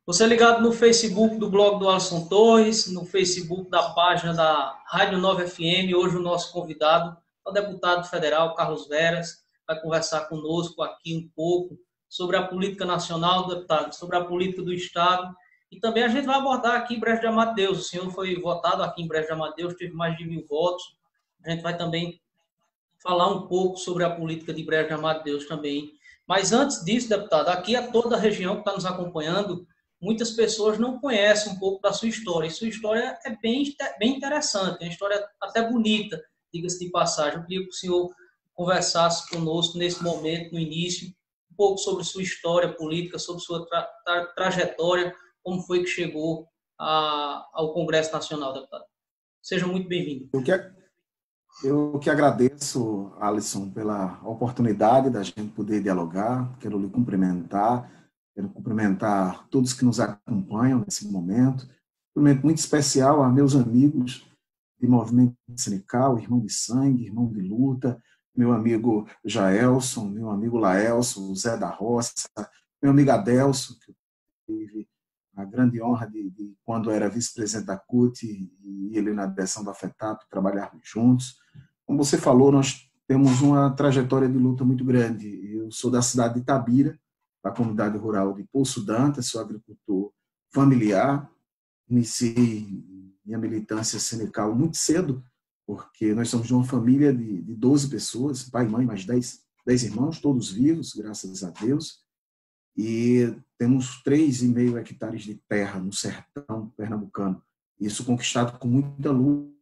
Você é ligado no Facebook do blog do Alisson Torres, no Facebook da página da Rádio 9 FM. Hoje o nosso convidado é o deputado federal Carlos Veras, vai conversar conosco aqui um pouco sobre a política nacional, deputado, sobre a política do Estado. E também a gente vai abordar aqui em Brejo de Amadeus. O senhor foi votado aqui em Brejo de Amadeus, teve mais de 1.000 votos. A gente vai também falar um pouco sobre a política de Brejo de Amadeus também. Mas antes disso, deputado, aqui a toda a região que está nos acompanhando, muitas pessoas não conhecem um pouco da sua história. E sua história é bem interessante, é uma história até bonita, diga-se de passagem. Eu queria que o senhor conversasse conosco nesse momento, no início, um pouco sobre sua história política, sobre sua trajetória, como foi que chegou ao Congresso Nacional, deputado. Seja muito bem-vindo. Eu que agradeço, Alisson, pela oportunidade da gente poder dialogar. Quero lhe cumprimentar, quero cumprimentar todos que nos acompanham nesse momento. Um momento muito especial a meus amigos de movimento sindical, irmão de sangue, irmão de luta, meu amigo Jaelson, meu amigo Laelson, Zé da Roça, meu amigo Adelson, que eu tive a grande honra de quando era vice-presidente da CUT e ele na direção da FETAP, trabalharmos juntos. Como você falou, nós temos uma trajetória de luta muito grande. Eu sou da cidade de Itabira, da comunidade rural de Poço Dantas, sou agricultor familiar, iniciei minha militância sindical muito cedo, porque nós somos de uma família de 12 pessoas, pai e mãe, mais 10 irmãos, todos vivos, graças a Deus, e temos 3,5 hectares de terra no sertão pernambucano. Isso conquistado com muita luta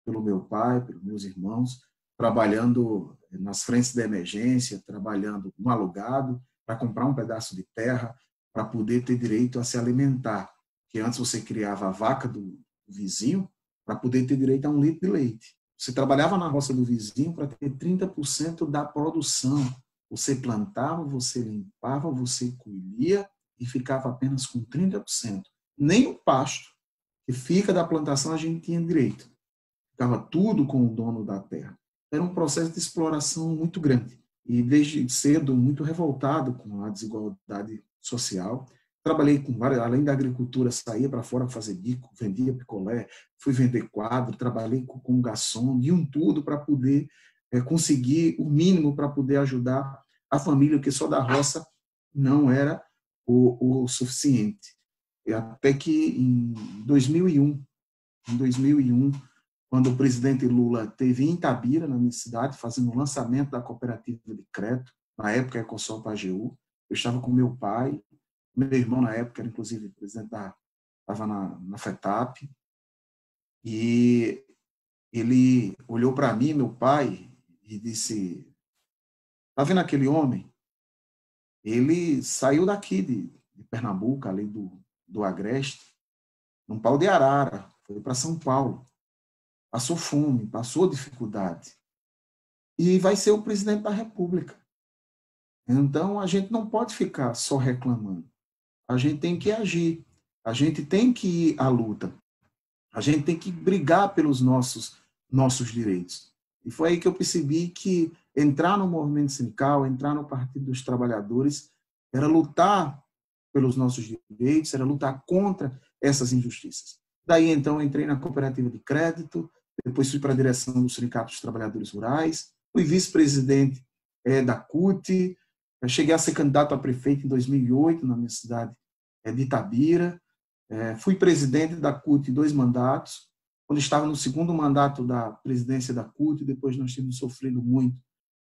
pelo meu pai, pelos meus irmãos, trabalhando nas frentes da emergência, trabalhando no alugado, para comprar um pedaço de terra, para poder ter direito a se alimentar. Porque antes você criava a vaca do vizinho para poder ter direito a 1 litro de leite. Você trabalhava na roça do vizinho para ter 30% da produção. Você plantava, você limpava, você colhia e ficava apenas com 30%. Nem o pasto que fica da plantação a gente tinha direito. Ficava tudo com o dono da terra. Era um processo de exploração muito grande. E desde cedo, muito revoltado com a desigualdade social. Trabalhei com várias, além da agricultura, saía para fora fazer bico, vendia picolé, fui vender quadro, trabalhei com garçom, de um tudo para poder conseguir o mínimo para poder ajudar a família, porque só da roça não era o suficiente. E até que em 2001, quando o presidente Lula esteve em Itabira, na minha cidade, fazendo o lançamento da cooperativa de crédito, na época Ecosol Pajeú, eu estava com meu pai, meu irmão na época era inclusive presidente estava na FETAP, e ele olhou para mim, meu pai, e disse: "Tá vendo aquele homem? Ele saiu daqui de Pernambuco, ali do Agreste, num pau de arara, foi para São Paulo, passou fome, passou dificuldade, e vai ser o presidente da República. Então, a gente não pode ficar só reclamando. A gente tem que agir. A gente tem que ir à luta. A gente tem que brigar pelos nossos direitos." E foi aí que eu percebi que entrar no movimento sindical, entrar no Partido dos Trabalhadores, era lutar pelos nossos direitos, era lutar contra essas injustiças. Daí, então, entrei na cooperativa de crédito, depois fui para a direção do Sindicato dos Trabalhadores Rurais, fui vice-presidente da CUT, cheguei a ser candidato a prefeito em 2008, na minha cidade de Itabira, fui presidente da CUT 2 mandatos, quando estava no segundo mandato da presidência da CUT, depois nós tínhamos sofrido muito,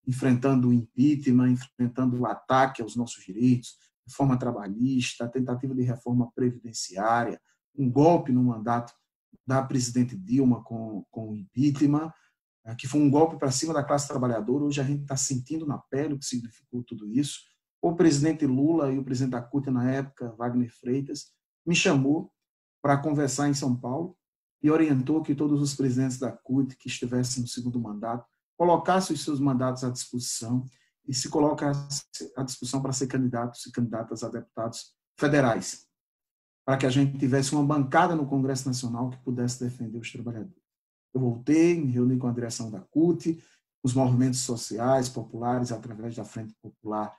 enfrentando o impeachment, enfrentando o ataque aos nossos direitos, reforma trabalhista, tentativa de reforma previdenciária, um golpe no mandato da presidente Dilma com o impeachment, que foi um golpe para cima da classe trabalhadora. Hoje a gente está sentindo na pele o que significou tudo isso. O presidente Lula e o presidente da CUT na época, Wagner Freitas, me chamou para conversar em São Paulo e orientou que todos os presidentes da CUT que estivessem no segundo mandato colocassem os seus mandatos à disposição e se colocassem à disposição para ser candidatos e candidatas a deputados federais, para que a gente tivesse uma bancada no Congresso Nacional que pudesse defender os trabalhadores. Eu voltei, me reuni com a direção da CUT, os movimentos sociais, populares, através da Frente Popular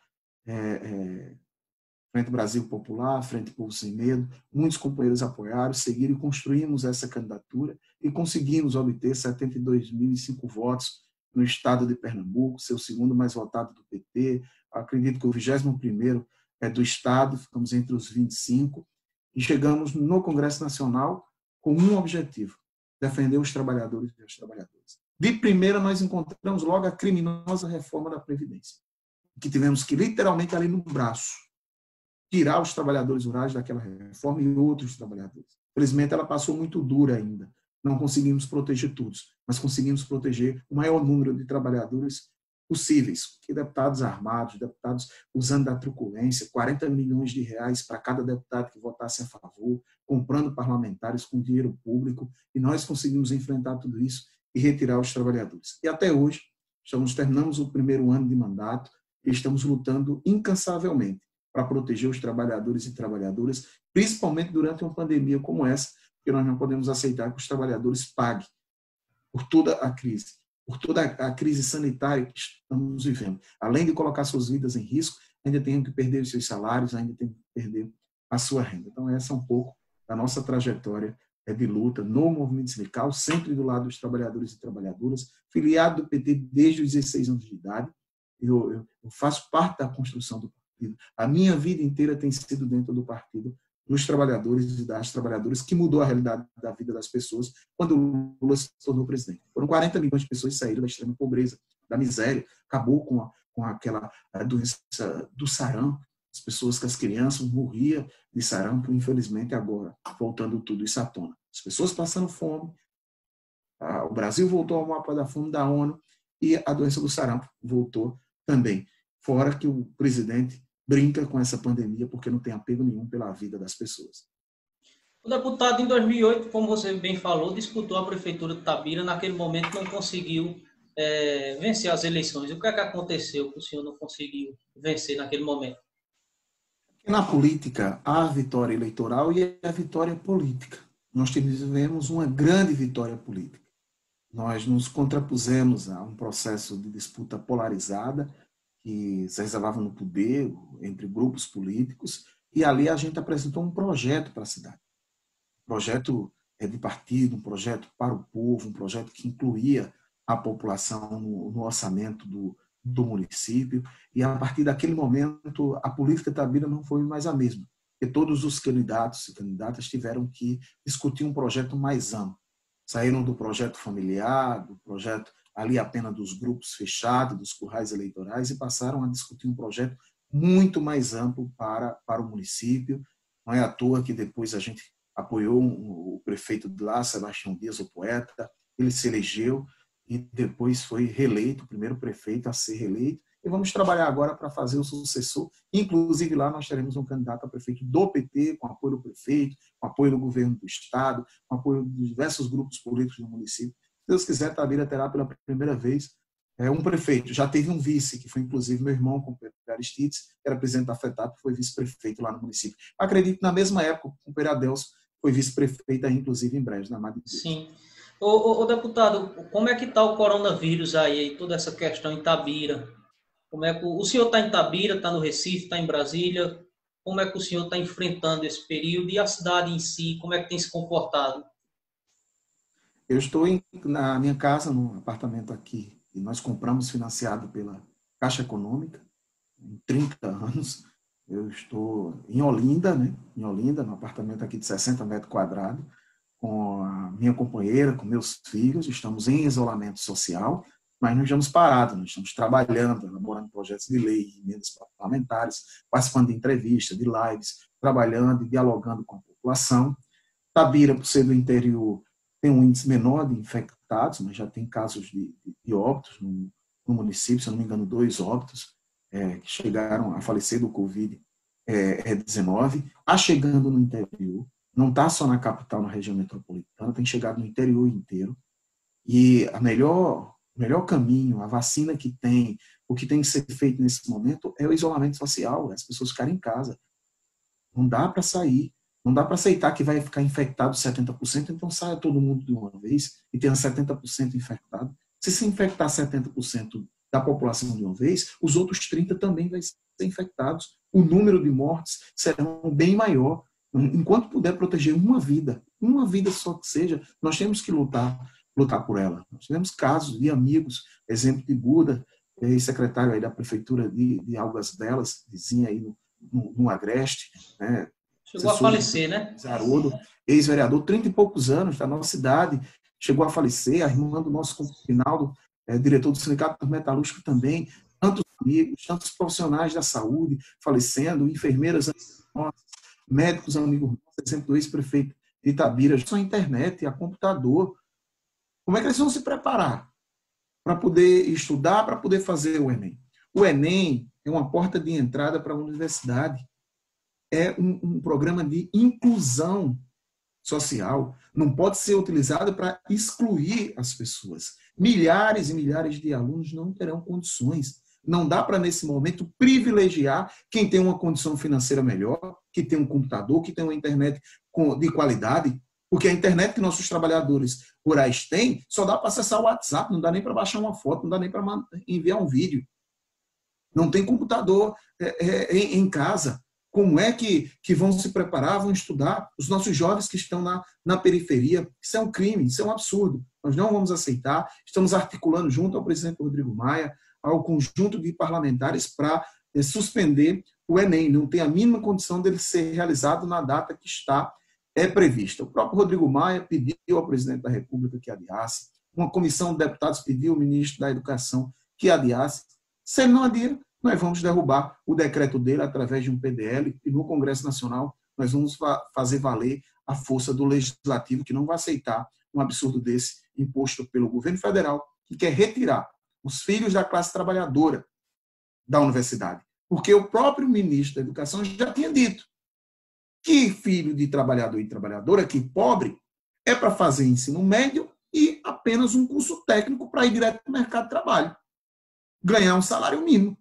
Frente Brasil Popular, Frente Povo Sem Medo, muitos companheiros apoiaram, seguiram e construímos essa candidatura e conseguimos obter 72.005 votos no estado de Pernambuco, seu segundo mais votado do PT, acredito que o 21º é do estado, ficamos entre os 25, e chegamos no Congresso Nacional com um objetivo: defender os trabalhadores e as trabalhadoras. De primeira, nós encontramos logo a criminosa reforma da Previdência, que tivemos que, literalmente, ali no braço, tirar os trabalhadores rurais daquela reforma e outros trabalhadores. Felizmente, ela passou muito dura ainda. Não conseguimos proteger todos, mas conseguimos proteger o maior número de trabalhadores possíveis, que deputados armados, deputados usando da truculência, 40 milhões de reais para cada deputado que votasse a favor, comprando parlamentares com dinheiro público, e nós conseguimos enfrentar tudo isso e retirar os trabalhadores. E até hoje, terminamos o primeiro ano de mandato e estamos lutando incansavelmente para proteger os trabalhadores e trabalhadoras, principalmente durante uma pandemia como essa, porque nós não podemos aceitar que os trabalhadores paguem por toda a crise, por toda a crise sanitária que estamos vivendo. Além de colocar suas vidas em risco, ainda tem que perder os seus salários, ainda tem que perder a sua renda. Então, essa é um pouco da nossa trajetória de luta no movimento sindical, sempre do lado dos trabalhadores e trabalhadoras, filiado do PT desde os 16 anos de idade. Eu faço parte da construção do partido. A minha vida inteira tem sido dentro do partido, dos trabalhadores e das trabalhadoras, que mudou a realidade da vida das pessoas quando o Lula se tornou presidente. Foram 40 milhões de pessoas que saíram da extrema pobreza, da miséria, acabou com aquela doença do sarampo, as crianças morriam de sarampo, infelizmente agora, voltando tudo isso à tona. As pessoas passando fome, o Brasil voltou ao mapa da fome da ONU e a doença do sarampo voltou também. Fora que o presidente brinca com essa pandemia porque não tem apego nenhum pela vida das pessoas. O deputado, em 2008, como você bem falou, disputou a prefeitura de Itabira. Naquele momento não conseguiu vencer as eleições. O que é que aconteceu que o senhor não conseguiu vencer naquele momento? Na política, há a vitória eleitoral e a vitória política. Nós tivemos uma grande vitória política. Nós nos contrapusemos a um processo de disputa polarizada que se reservava no poder entre grupos políticos, e ali a gente apresentou um projeto para a cidade. Um projeto de partido, um projeto para o povo, um projeto que incluía a população no orçamento do município, e a partir daquele momento a política da Itabira não foi mais a mesma, porque todos os candidatos e candidatas tiveram que discutir um projeto mais amplo. Saíram do projeto familiar, do projeto ali apenas dos grupos fechados, dos currais eleitorais, e passaram a discutir um projeto muito mais amplo para o município. Não é à toa que depois a gente apoiou o prefeito de lá, Sebastião Dias, o poeta, ele se elegeu e depois foi reeleito, o primeiro prefeito a ser reeleito, e vamos trabalhar agora para fazer o sucessor. Inclusive lá nós teremos um candidato a prefeito do PT, com apoio do prefeito, com apoio do governo do estado, com apoio de diversos grupos políticos do município. Se Deus quiser, Itabira terá pela primeira vez um prefeito. Já teve um vice, que foi inclusive meu irmão, com o Pedro Aristides, que era presidente da FETAP, que foi vice-prefeito lá no município. Acredito que na mesma época, com o Pedro Adelso, foi vice-prefeita, inclusive em Brejo, na Madre Deus. Sim. Ô, deputado, como é que está o coronavírus aí, toda essa questão em Itabira? Como é que o senhor está em Itabira, está no Recife, está em Brasília? Como é que o senhor está enfrentando esse período e a cidade em si, como é que tem se comportado? Eu estou na minha casa, num apartamento aqui, e nós compramos financiado pela Caixa Econômica, em 30 anos. Eu estou em Olinda, né? Em Olinda, num apartamento aqui de 60 metros quadrados, com a minha companheira, com meus filhos. Estamos em isolamento social, mas não estamos parados, nós estamos trabalhando, elaborando projetos de lei, emendas parlamentares, participando de entrevistas, de lives, trabalhando e dialogando com a população. Itabira, por ser do interior, tem um índice menor de infectados, mas já tem casos de óbitos no município, se eu não me engano, 2 óbitos que chegaram a falecer do Covid-19. Está chegando no interior, não está só na capital, na região metropolitana, tem chegado no interior inteiro. E o melhor caminho, a vacina que tem, o que tem que ser feito nesse momento é o isolamento social, as pessoas ficarem em casa. Não dá para sair. Não dá para aceitar que vai ficar infectado 70%, então saia todo mundo de uma vez e tenha 70% infectado. Se infectar 70% da população de uma vez, os outros 30% também vão ser infectados. o número de mortes será bem maior. Enquanto puder proteger uma vida só que seja, nós temos que lutar por ela. Nós tivemos casos de amigos, exemplo de Buda, ex-secretário aí da prefeitura de Algas Belas, vizinha aí no Agreste, né? Chegou a falecer, né? Zarodo, ex-vereador, 30 e poucos anos da nossa cidade, chegou a falecer, a irmã do nosso Rinaldo, diretor do Sindicato Metalúrgico também, tantos amigos, tantos profissionais da saúde falecendo, enfermeiras nossas, médicos amigos nossos, exemplo do ex-prefeito de Itabira, só a internet, a computador. Como é que eles vão se preparar para poder estudar, para poder fazer o Enem? O Enem é uma porta de entrada para a universidade, é um programa de inclusão social, não pode ser utilizado para excluir as pessoas. Milhares e milhares de alunos não terão condições. Não dá para, nesse momento, privilegiar quem tem uma condição financeira melhor, que tem um computador, que tem uma internet de qualidade, porque a internet que nossos trabalhadores rurais têm só dá para acessar o WhatsApp, não dá nem para baixar uma foto, não dá nem para enviar um vídeo. Não tem computador em casa. Como é que vão se preparar, vão estudar? Os nossos jovens que estão na periferia, isso é um crime, isso é um absurdo. Nós não vamos aceitar. Estamos articulando junto ao presidente Rodrigo Maia, ao conjunto de parlamentares para suspender o Enem. Não tem a mínima condição dele ser realizado na data que está prevista. O próprio Rodrigo Maia pediu ao presidente da República que adiasse. Uma comissão de deputados pediu ao ministro da Educação que adiasse. Se ele não adia, nós vamos derrubar o decreto dele através de um PDL e no Congresso Nacional nós vamos fazer valer a força do Legislativo, que não vai aceitar um absurdo desse imposto pelo governo federal, que quer retirar os filhos da classe trabalhadora da universidade. Porque o próprio ministro da Educação já tinha dito que filho de trabalhador e trabalhadora, que pobre, é para fazer ensino médio e apenas um curso técnico para ir direto para o mercado de trabalho. Ganhar um salário mínimo.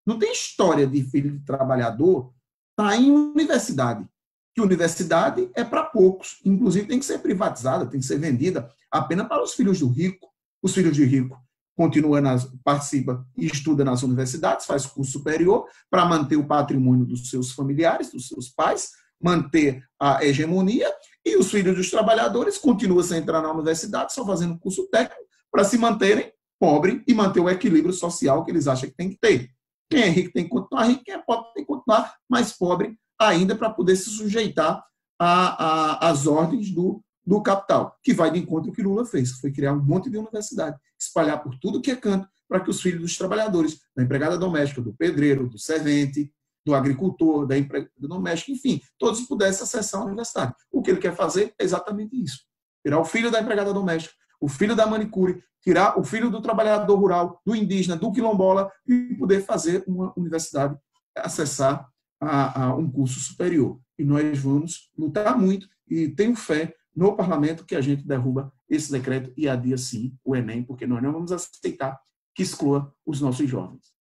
Não tem história de filho de trabalhador estar em universidade. Que universidade é para poucos. Inclusive tem que ser privatizada, tem que ser vendida apenas para os filhos do rico. Os filhos de rico continuam, participam e estudam nas universidades, faz curso superior para manter o patrimônio dos seus familiares, dos seus pais, manter a hegemonia, e os filhos dos trabalhadores continuam sem entrar na universidade, só fazendo curso técnico para se manterem pobres e manter o equilíbrio social que eles acham que tem que ter. Quem é rico tem que continuar rico, quem é pobre tem que continuar mais pobre ainda para poder se sujeitar às ordens do capital, que vai de encontro ao que Lula fez, que foi criar um monte de universidade, espalhar por tudo que é canto, para que os filhos dos trabalhadores, da empregada doméstica, do pedreiro, do servente, do agricultor, da empregada doméstica, enfim, todos pudessem acessar a universidade. O que ele quer fazer é exatamente isso. Tirar o filho da empregada doméstica, o filho da manicure, tirar o filho do trabalhador rural, do indígena, do quilombola, e poder fazer uma universidade, acessar a um curso superior. E nós vamos lutar muito, e tenho fé no parlamento que a gente derruba esse decreto e adia sim o Enem, porque nós não vamos aceitar que exclua os nossos jovens.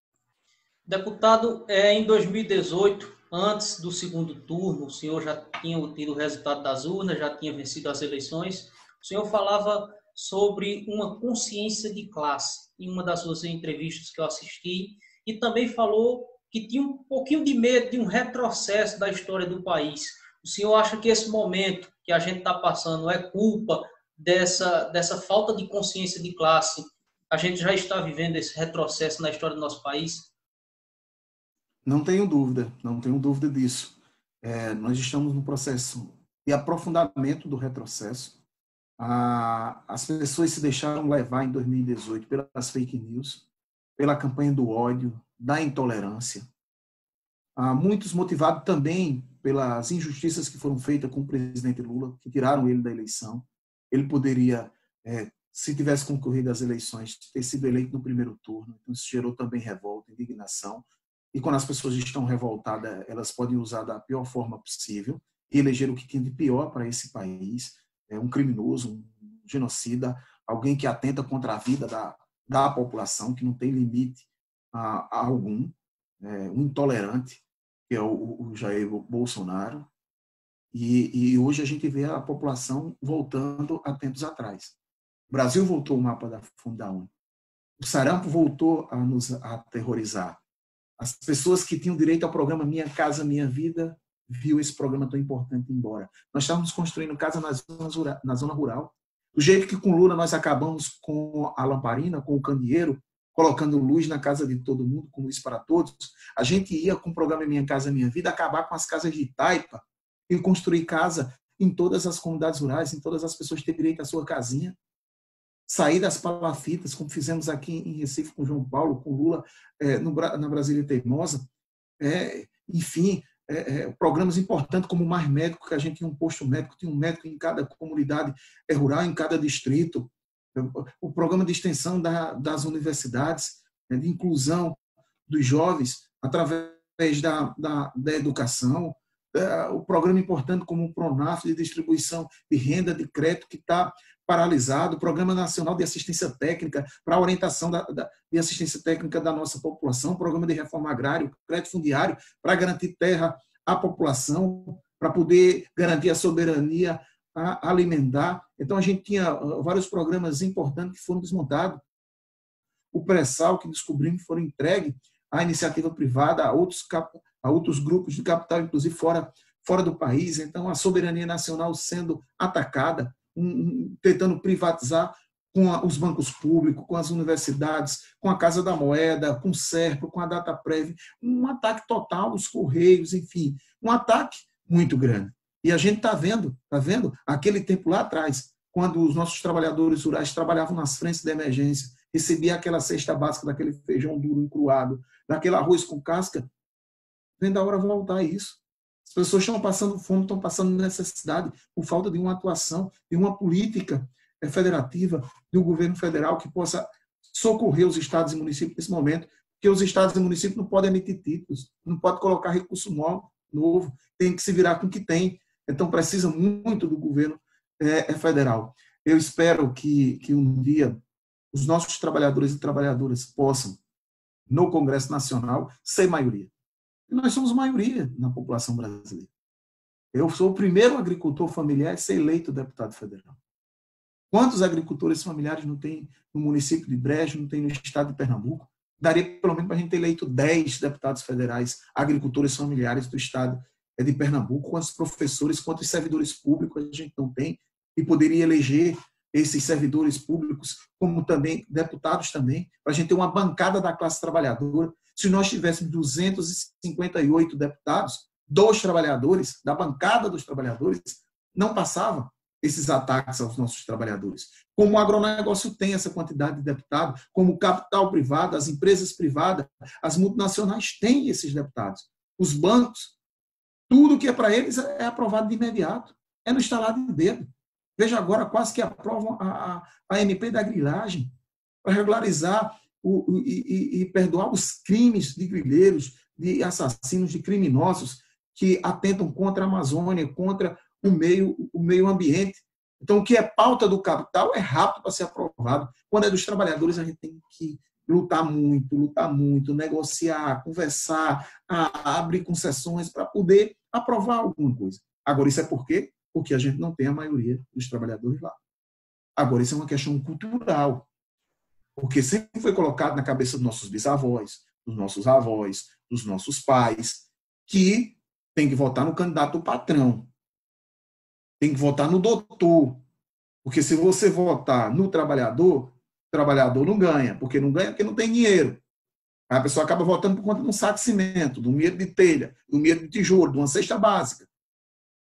Deputado, em 2018, antes do segundo turno, o senhor já tinha tido o resultado das urnas, já tinha vencido as eleições, o senhor falava sobre uma consciência de classe em uma das suas entrevistas que eu assisti, e também falou que tinha um pouquinho de medo de um retrocesso da história do país. O senhor acha que esse momento que a gente está passando é culpa dessa falta de consciência de classe? A gente já está vivendo esse retrocesso na história do nosso país? Não tenho dúvida disso. Nós estamos num processo de aprofundamento do retrocesso. As pessoas se deixaram levar em 2018 pelas fake news, pela campanha do ódio, da intolerância. Muitos motivados também pelas injustiças que foram feitas com o presidente Lula, que tiraram ele da eleição. Ele poderia, se tivesse concorrido às eleições, ter sido eleito no primeiro turno. Então, isso gerou também revolta, indignação. E quando as pessoas estão revoltadas, elas podem usar da pior forma possível e eleger o que tem de pior para esse país. Um criminoso, um genocida, alguém que atenta contra a vida da população, que não tem limite algum, um intolerante, que é o Jair Bolsonaro. E hoje a gente vê a população voltando a tempos atrás. O Brasil voltou ao mapa da fome da ONU. O sarampo voltou a nos aterrorizar. As pessoas que tinham direito ao programa Minha Casa Minha Vida viu esse programa tão importante ir embora. Nós estávamos construindo casa na zona rural. Do jeito que com Lula nós acabamos com a lamparina, com o candeeiro, colocando luz na casa de todo mundo, com luz para todos, a gente ia com o programa Minha Casa Minha Vida acabar com as casas de taipa e construir casa em todas as comunidades rurais, em todas as pessoas terem direito à sua casinha. Sair das palafitas, como fizemos aqui em Recife com João Paulo, com Lula, na Brasília Teimosa. Enfim, programas importantes como o Mais Médico, que a gente tinha um posto médico, tinha um médico em cada comunidade rural, em cada distrito. O programa de extensão das universidades, de inclusão dos jovens através da educação. O programa importante como o PRONAF, de distribuição de renda, de crédito, que está paralisado, o Programa Nacional de Assistência Técnica para a orientação de assistência técnica da nossa população, o Programa de Reforma Agrária, crédito fundiário para garantir terra à população, para poder garantir a soberania alimentar. Então, a gente tinha vários programas importantes que foram desmontados. O pré-sal, que descobrimos, foram entregues à iniciativa privada, a outros grupos de capital, inclusive fora do país. Então, a soberania nacional sendo atacada, tentando privatizar com os bancos públicos, com as universidades, com a Casa da Moeda, com o Serpro, com a Dataprev, um ataque total aos Correios, enfim, um ataque muito grande. E a gente está vendo aquele tempo lá atrás, quando os nossos trabalhadores rurais trabalhavam nas frentes de emergência, recebia aquela cesta básica daquele feijão duro encruado, daquele arroz com casca, vem da hora voltar a isso. As pessoas estão passando fome, estão passando necessidade por falta de uma atuação, de uma política federativa, de um governo federal que possa socorrer os estados e municípios nesse momento, porque os estados e municípios não podem emitir títulos, não podem colocar recurso novo, tem que se virar com o que tem. Então, precisa muito do governo federal. Eu espero que um dia os nossos trabalhadores e trabalhadoras possam, no Congresso Nacional, ser maioria. E nós somos maioria na população brasileira. Eu sou o primeiro agricultor familiar a ser eleito deputado federal. Quantos agricultores familiares não tem no município de Brejo, não tem no estado de Pernambuco? Daria pelo menos para a gente ter eleito 10 deputados federais, agricultores familiares do estado de Pernambuco. Quantos professores, quantos servidores públicos a gente não tem? E poderia eleger esses servidores públicos, como também deputados também, para a gente ter uma bancada da classe trabalhadora. Se nós tivéssemos 258 deputados, dos trabalhadores, da bancada dos trabalhadores, não passavam esses ataques aos nossos trabalhadores. Como o agronegócio tem essa quantidade de deputados, como o capital privado, as empresas privadas, as multinacionais têm esses deputados. Os bancos, tudo que é para eles é aprovado de imediato. É no estalar de dedo. Veja agora, quase que aprovam a MP da grilagem para regularizar e perdoar os crimes de grileiros, de assassinos, de criminosos que atentam contra a Amazônia, contra o meio ambiente. Então, o que é pauta do capital é rápido para ser aprovado. Quando é dos trabalhadores, a gente tem que lutar muito, negociar, conversar, abrir concessões para poder aprovar alguma coisa. Agora, isso é por quê? Porque a gente não tem a maioria dos trabalhadores lá. Agora, isso é uma questão cultural, porque sempre foi colocado na cabeça dos nossos bisavós, dos nossos avós, dos nossos pais, que tem que votar no candidato do patrão, tem que votar no doutor, porque se você votar no trabalhador, o trabalhador não ganha, porque não tem dinheiro. Aí a pessoa acaba votando por conta de um saco de cimento, de um milho de telha, de um milho de tijolo, de uma cesta básica,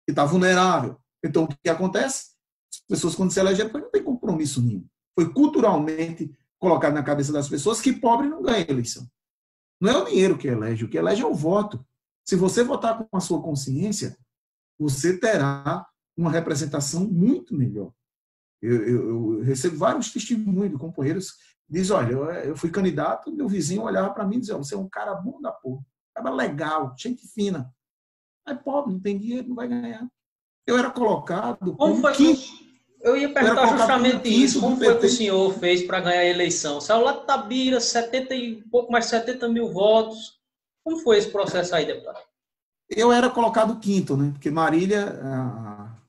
que está vulnerável. Então, o que acontece? As pessoas, quando se elegeram, não tem compromisso nenhum. Foi culturalmente colocado na cabeça das pessoas que pobre não ganha eleição. Não é o dinheiro que elege, o que elege é o voto. Se você votar com a sua consciência, você terá uma representação muito melhor. Eu recebo vários testemunhos de companheiros que dizem, olha, eu fui candidato, meu vizinho olhava para mim e dizia, você é um cara bom da porra, cara legal, gente fina. É pobre, não tem dinheiro, não vai ganhar. Eu era colocado como quinto. Eu ia perguntar justamente isso. Como foi que o senhor fez para ganhar a eleição? Saiu lá de Tabira, pouco mais de 70 mil votos. Como foi esse processo aí, deputado? Eu era colocado quinto, né? Porque Marília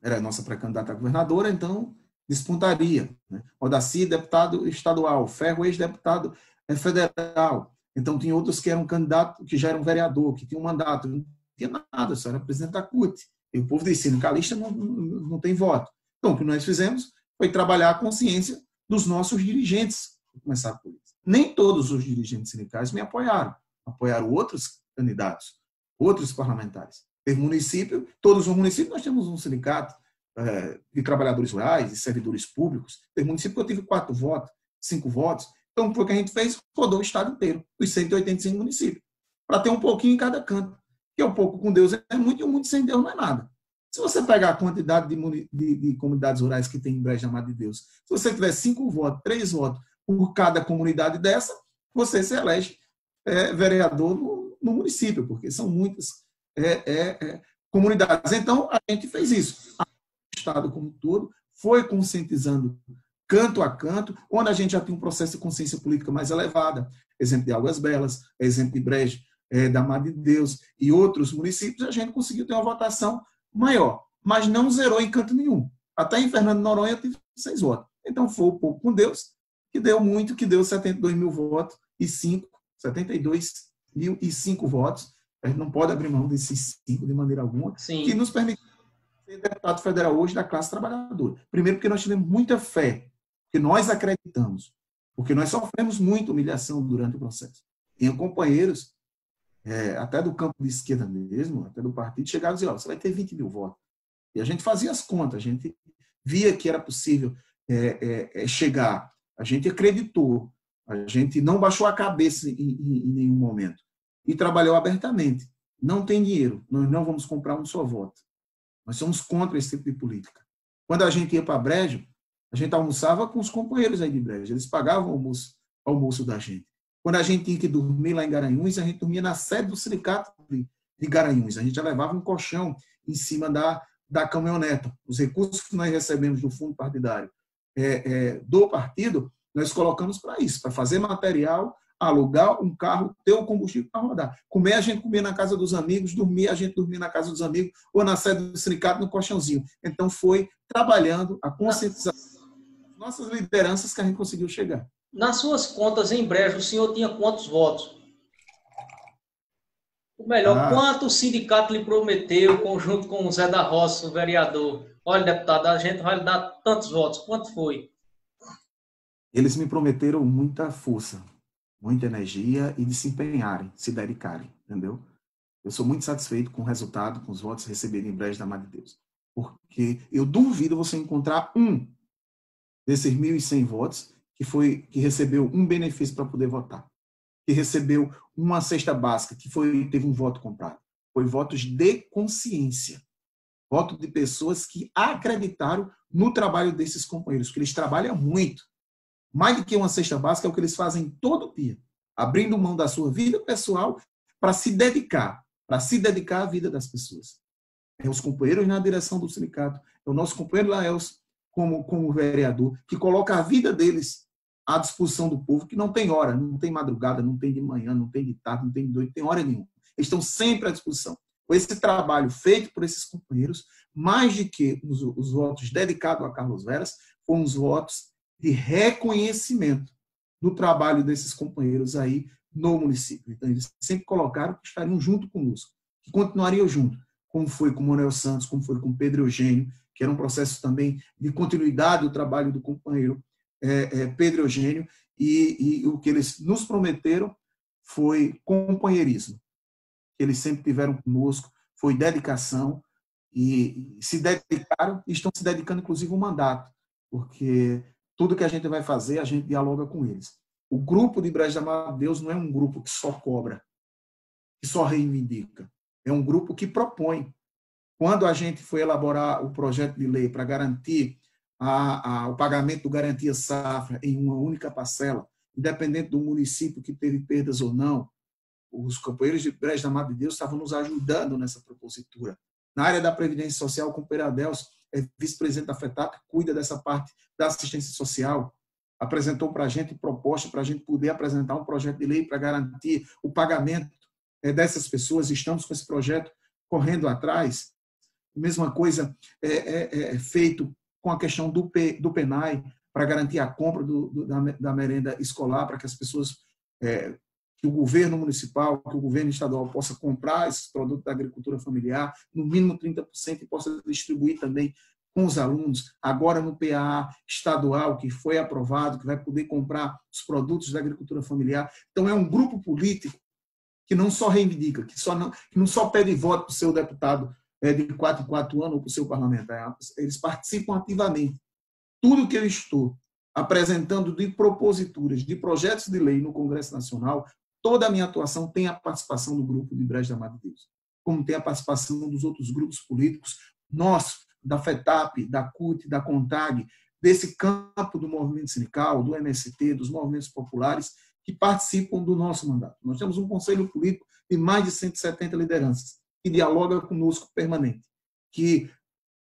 era a nossa pré-candidata a governadora, então despontaria. Né? Odaci, deputado estadual. Ferro, ex-deputado federal. Então, tinha outros que eram candidatos, que já eram vereador, que tinham um mandato. Não tinha nada, só era presidente da CUT. E o povo disse, sindicalista não tem voto. Então, o que nós fizemos foi trabalhar a consciência dos nossos dirigentes, começar por isso. Nem todos os dirigentes sindicais me apoiaram. Apoiaram outros candidatos, outros parlamentares. Teve município, todos os municípios nós temos um sindicato de trabalhadores rurais, de servidores públicos. Teve município que eu tive 4 votos, 5 votos. Então, foi o que a gente fez, rodou o estado inteiro, os 185 municípios, para ter um pouquinho em cada canto. Que é um pouco com Deus é muito, e um muito sem Deus não é nada. Se você pegar a quantidade de comunidades rurais que tem em Brejo da Madre de Deus, se você tiver 5 votos, 3 votos por cada comunidade dessa, você se elege vereador no município, porque são muitas comunidades. Então, a gente fez isso. O Estado como um todo foi conscientizando canto a canto, onde a gente já tem um processo de consciência política mais elevada. Exemplo de Águas Belas, exemplo de Brejo da Madre de Deus e outros municípios, a gente conseguiu ter uma votação maior, mas não zerou em canto nenhum. Até em Fernando de Noronha eu tive 6 votos. Então foi um pouco com Deus, que deu muito, que deu 72 mil votos e 72.005 votos. A gente não pode abrir mão desses 5 de maneira alguma, Sim. Que nos permite ser deputado federal hoje da classe trabalhadora. Primeiro porque nós tivemos muita fé, porque nós acreditamos, porque nós sofremos muita humilhação durante o processo. Tinha companheiros até do campo de esquerda mesmo, até do partido, chegaram e diziam, você vai ter 20 mil votos. E a gente fazia as contas, a gente via que era possível chegar, a gente acreditou, a gente não baixou a cabeça em nenhum momento e trabalhou abertamente. Não tem dinheiro, nós não vamos comprar um só voto. Nós somos contra esse tipo de política. Quando a gente ia para Brejo, a gente almoçava com os companheiros aí de Brejo, eles pagavam o almoço da gente. Quando a gente tinha que dormir lá em Garanhuns, a gente dormia na sede do sindicato de Garanhuns. A gente já levava um colchão em cima da caminhoneta. Os recursos que nós recebemos do fundo partidário do partido, nós colocamos para isso, para fazer material, alugar um carro, ter o combustível para rodar. Comer, a gente comia na casa dos amigos, dormir, a gente dormia na casa dos amigos, ou na sede do sindicato, no colchãozinho. Então, foi trabalhando a conscientização das nossas lideranças que a gente conseguiu chegar. Nas suas contas em Brejo, o senhor tinha quantos votos? O melhor, quanto o sindicato lhe prometeu, conjunto com o Zé da Roça, o vereador? Olha, deputado, a gente vai lhe dar tantos votos. Quanto foi? Eles me prometeram muita força, muita energia e de se empenharem, se dedicarem, entendeu? Eu sou muito satisfeito com o resultado, com os votos recebidos em Brejo da Madre de Deus. Porque eu duvido você encontrar um desses 1.100 votos que recebeu um benefício para poder votar, que recebeu uma cesta básica, teve um voto comprado. Foi votos de consciência, voto de pessoas que acreditaram no trabalho desses companheiros, que eles trabalham muito. Mais do que uma cesta básica é o que eles fazem todo dia, abrindo mão da sua vida pessoal para se dedicar à vida das pessoas. É os companheiros na direção do sindicato, é o nosso companheiro Laels como vereador, que coloca a vida deles à disposição do povo, que não tem hora, não tem madrugada, não tem de manhã, não tem de tarde, não tem de noite, não tem hora nenhuma. Eles estão sempre à disposição. Com esse trabalho feito por esses companheiros, mais do que os votos dedicados a Carlos Veras, foram os votos de reconhecimento do trabalho desses companheiros aí no município. Então, eles sempre colocaram que estariam junto conosco, que continuariam junto, como foi com o Manuel Santos, como foi com o Pedro Eugênio, que era um processo também de continuidade do trabalho do companheiro Pedro Eugênio, e o que eles nos prometeram foi companheirismo. Eles sempre tiveram conosco, foi dedicação, e se dedicaram, e estão se dedicando, inclusive, ao mandato, porque tudo que a gente vai fazer, a gente dialoga com eles. O grupo de Brejo da Madre de Deus não é um grupo que só cobra, que só reivindica. É um grupo que propõe. Quando a gente foi elaborar o projeto de lei para garantir o pagamento do Garantia Safra em uma única parcela, independente do município que teve perdas ou não, os companheiros de Brejo da Madre de Deus estavam nos ajudando nessa propositura. Na área da Previdência Social, o companheiro Adelso é vice-presidente da FETAP, cuida dessa parte da assistência social, apresentou para a gente proposta para a gente poder apresentar um projeto de lei para garantir o pagamento dessas pessoas. Estamos com esse projeto correndo atrás. Mesma coisa feito com a questão do PENAI, para garantir a compra da merenda escolar, para que as pessoas que o governo municipal, que o governo estadual possa comprar esses produtos da agricultura familiar, no mínimo 30%, e possa distribuir também com os alunos, agora no PAA estadual, que foi aprovado, que vai poder comprar os produtos da agricultura familiar. Então, é um grupo político que não só reivindica, que não só pede voto para o seu deputado de 4 em 4 anos ou para o seu parlamentar, eles participam ativamente. Tudo que eu estou apresentando de proposituras, de projetos de lei no Congresso Nacional, toda a minha atuação tem a participação do grupo de Brejo da Madre Deus, como tem a participação dos outros grupos políticos, nós, da FETAP, da CUT, da CONTAG, desse campo do movimento sindical, do MST, dos movimentos populares, que participam do nosso mandato. Nós temos um conselho político de mais de 170 lideranças, que dialoga conosco permanente, que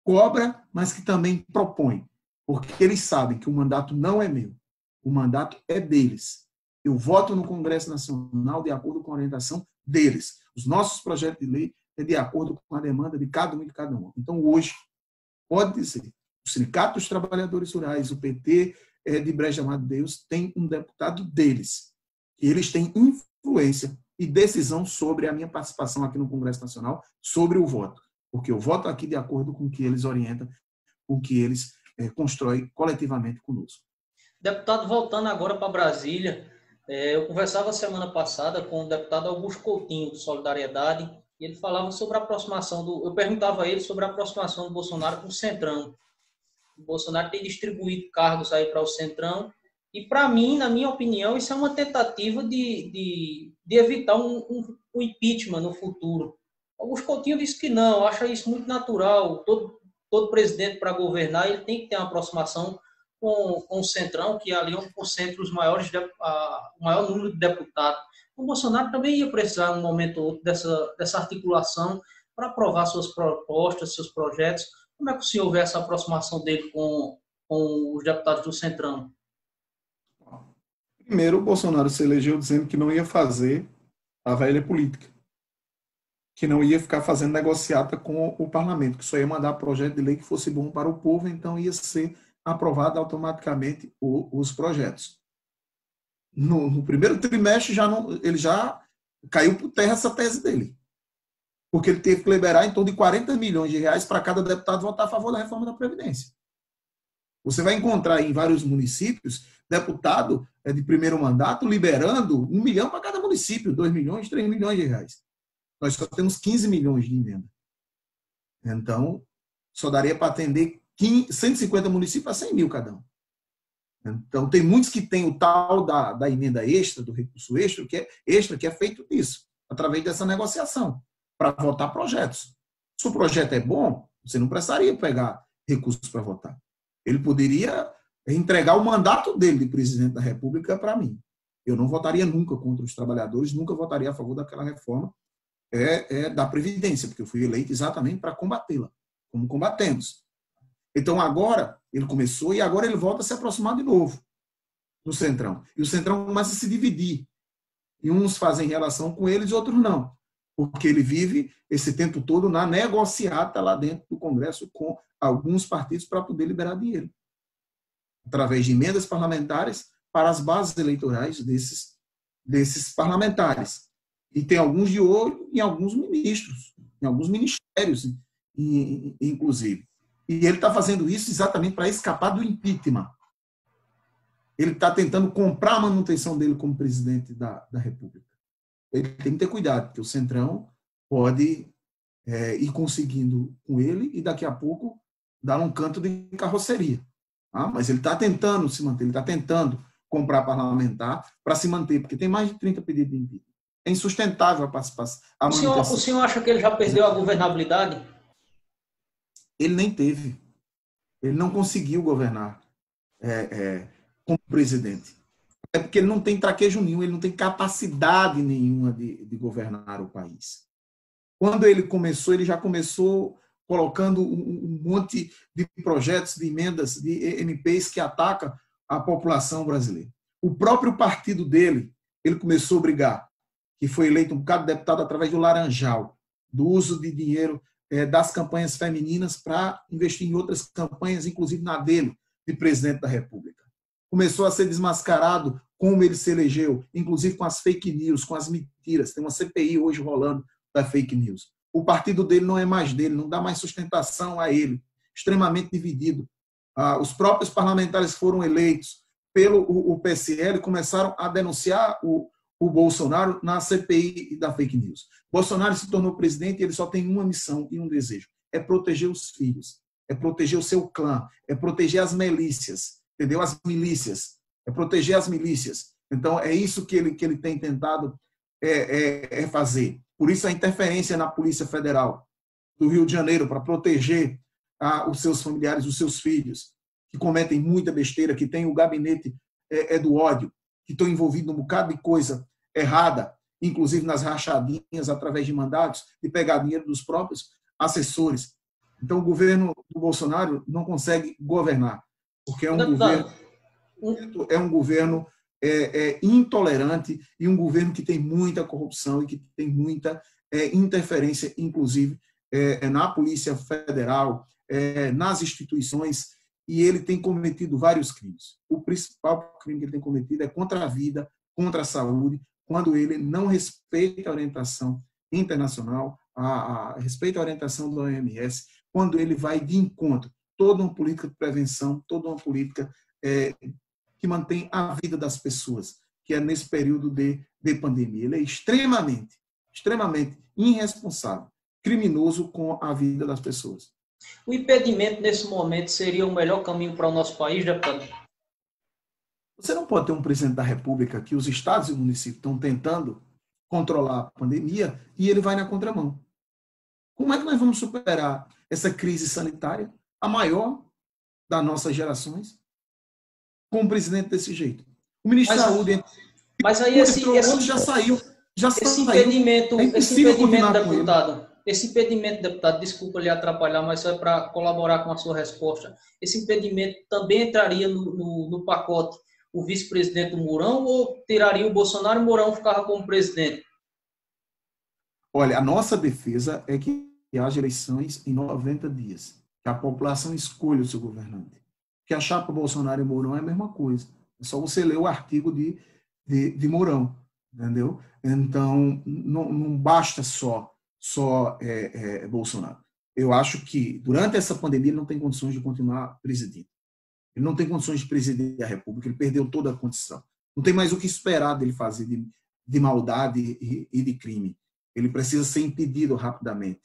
cobra, mas que também propõe, porque eles sabem que o mandato não é meu, o mandato é deles. Eu voto no Congresso Nacional de acordo com a orientação deles. Os nossos projetos de lei é de acordo com a demanda de cada um e de cada um. Então, hoje, pode dizer, o Sindicato dos Trabalhadores Rurais, o PT de Brejo da Madre Deus, tem um deputado deles. E eles têm influência e decisão sobre a minha participação aqui no Congresso Nacional, sobre o voto. Porque eu voto aqui de acordo com o que eles orientam, com o que eles constroem coletivamente conosco. Deputado, voltando agora para Brasília, eu conversava semana passada com o deputado Augusto Coutinho, do Solidariedade, e ele falava sobre a aproximação eu perguntava a ele sobre a aproximação do Bolsonaro com o Centrão. O Bolsonaro tem distribuído cargos aí para o Centrão, e para mim, na minha opinião, isso é uma tentativa de evitar um impeachment no futuro. Augusto Coutinho disse que não, acha isso muito natural. Todo presidente, para governar, ele tem que ter uma aproximação com o Centrão, que ali concentra o maior número de deputados. O Bolsonaro também ia precisar, um momento ou outro, dessa articulação para aprovar suas propostas, seus projetos. Como é que o senhor vê essa aproximação dele com os deputados do Centrão? Primeiro, o Bolsonaro se elegeu dizendo que não ia fazer a velha política, que não ia ficar fazendo negociata com o parlamento, que só ia mandar projeto de lei que fosse bom para o povo, então ia ser aprovado automaticamente os projetos. No primeiro trimestre, ele já caiu por terra essa tese dele, porque ele teve que liberar em torno de 40 milhões de reais para cada deputado votar a favor da reforma da Previdência. Você vai encontrar em vários municípios deputado de primeiro mandato liberando 1 milhão para cada município, 2 milhões, 3 milhões de reais. Nós só temos 15 milhões de emenda. Então, só daria para atender 150 municípios a 100 mil cada um. Então, tem muitos que têm o tal da emenda extra, do recurso extra, que é feito disso, através dessa negociação, para votar projetos. Se o projeto é bom, você não precisaria pegar recursos para votar. Ele poderia entregar o mandato dele de presidente da República para mim. Eu não votaria nunca contra os trabalhadores, nunca votaria a favor daquela reforma da Previdência, porque eu fui eleito exatamente para combatê-la, como combatemos. Então, agora, ele começou e agora ele volta a se aproximar de novo do Centrão. E o Centrão começa a se dividir. E uns fazem relação com eles, outros não. Porque ele vive esse tempo todo na negociata lá dentro do Congresso com alguns partidos para poder liberar dinheiro. Através de emendas parlamentares para as bases eleitorais desses parlamentares. E tem alguns de olho em alguns ministros, em alguns ministérios, inclusive. E ele está fazendo isso exatamente para escapar do impeachment. Ele está tentando comprar a manutenção dele como presidente da República. Ele tem que ter cuidado, porque o Centrão pode ir conseguindo com ele e daqui a pouco dar um canto de carroceria. Mas ele está tentando se manter, ele está tentando comprar parlamentar para se manter, porque tem mais de 30 pedidos de impeachment. É insustentável a participação. O senhor acha que ele já perdeu a governabilidade? Ele nem teve. Ele não conseguiu governar como presidente. É porque ele não tem traquejo nenhum, ele não tem capacidade nenhuma de governar o país. Quando ele começou, ele já começou colocando um monte de projetos, de emendas, de MPs que atacam a população brasileira. O próprio partido dele, ele começou a brigar, que foi eleito um bocado de deputado através do Laranjal, do uso de dinheiro das campanhas femininas para investir em outras campanhas, inclusive na dele, de presidente da República. Começou a ser desmascarado como ele se elegeu, inclusive com as fake news, com as mentiras. Tem uma CPI hoje rolando da fake news. O partido dele não é mais dele, não dá mais sustentação a ele, extremamente dividido. Os próprios parlamentares que foram eleitos pelo PSL começaram a denunciar o Bolsonaro na CPI da fake news. Bolsonaro se tornou presidente e ele só tem uma missão e um desejo: é proteger os filhos, é proteger o seu clã, é proteger as milícias, entendeu? As milícias, é proteger as milícias. Então, é isso que ele tem tentado fazer. Por isso, a interferência na Polícia Federal do Rio de Janeiro para proteger os seus familiares, os seus filhos, que cometem muita besteira, que tem o gabinete do ódio, que estão envolvidos num bocado de coisa errada, inclusive nas rachadinhas, através de mandatos, de pegar dinheiro dos próprios assessores. Então, o governo do Bolsonaro não consegue governar, porque é um governo intolerante e um governo que tem muita corrupção e que tem muita interferência, inclusive, na Polícia Federal, nas instituições, e ele tem cometido vários crimes. O principal crime que ele tem cometido é contra a vida, contra a saúde, quando ele não respeita a orientação internacional, respeita a orientação da OMS, quando ele vai de encontro toda uma política de prevenção, toda uma política que mantém a vida das pessoas, que é nesse período de pandemia. Ele é extremamente irresponsável, criminoso com a vida das pessoas. O impedimento, nesse momento, seria o melhor caminho para o nosso país, deputado? Você não pode ter um presidente da República que os estados e municípios estão tentando controlar a pandemia e ele vai na contramão. Como é que nós vamos superar essa crise sanitária, a maior das nossas gerações, com um presidente desse jeito? O ministro da Saúde... Mas aí esse já saiu. Esse impedimento, deputado, desculpa lhe atrapalhar, mas só é para colaborar com a sua resposta. Esse impedimento também entraria no pacote o vice-presidente Mourão ou tiraria o Bolsonaro e o Mourão ficava como presidente? Olha, a nossa defesa é que haja eleições em 90 dias, que a população escolha o seu governante. Que a chapa Bolsonaro e Mourão é a mesma coisa. É só você ler o artigo de Mourão, entendeu? Então, não basta só Bolsonaro. Eu acho que, durante essa pandemia, ele não tem condições de continuar presidindo. Ele não tem condições de presidir a República, ele perdeu toda a condição. Não tem mais o que esperar dele fazer de maldade e de crime. Ele precisa ser impedido rapidamente.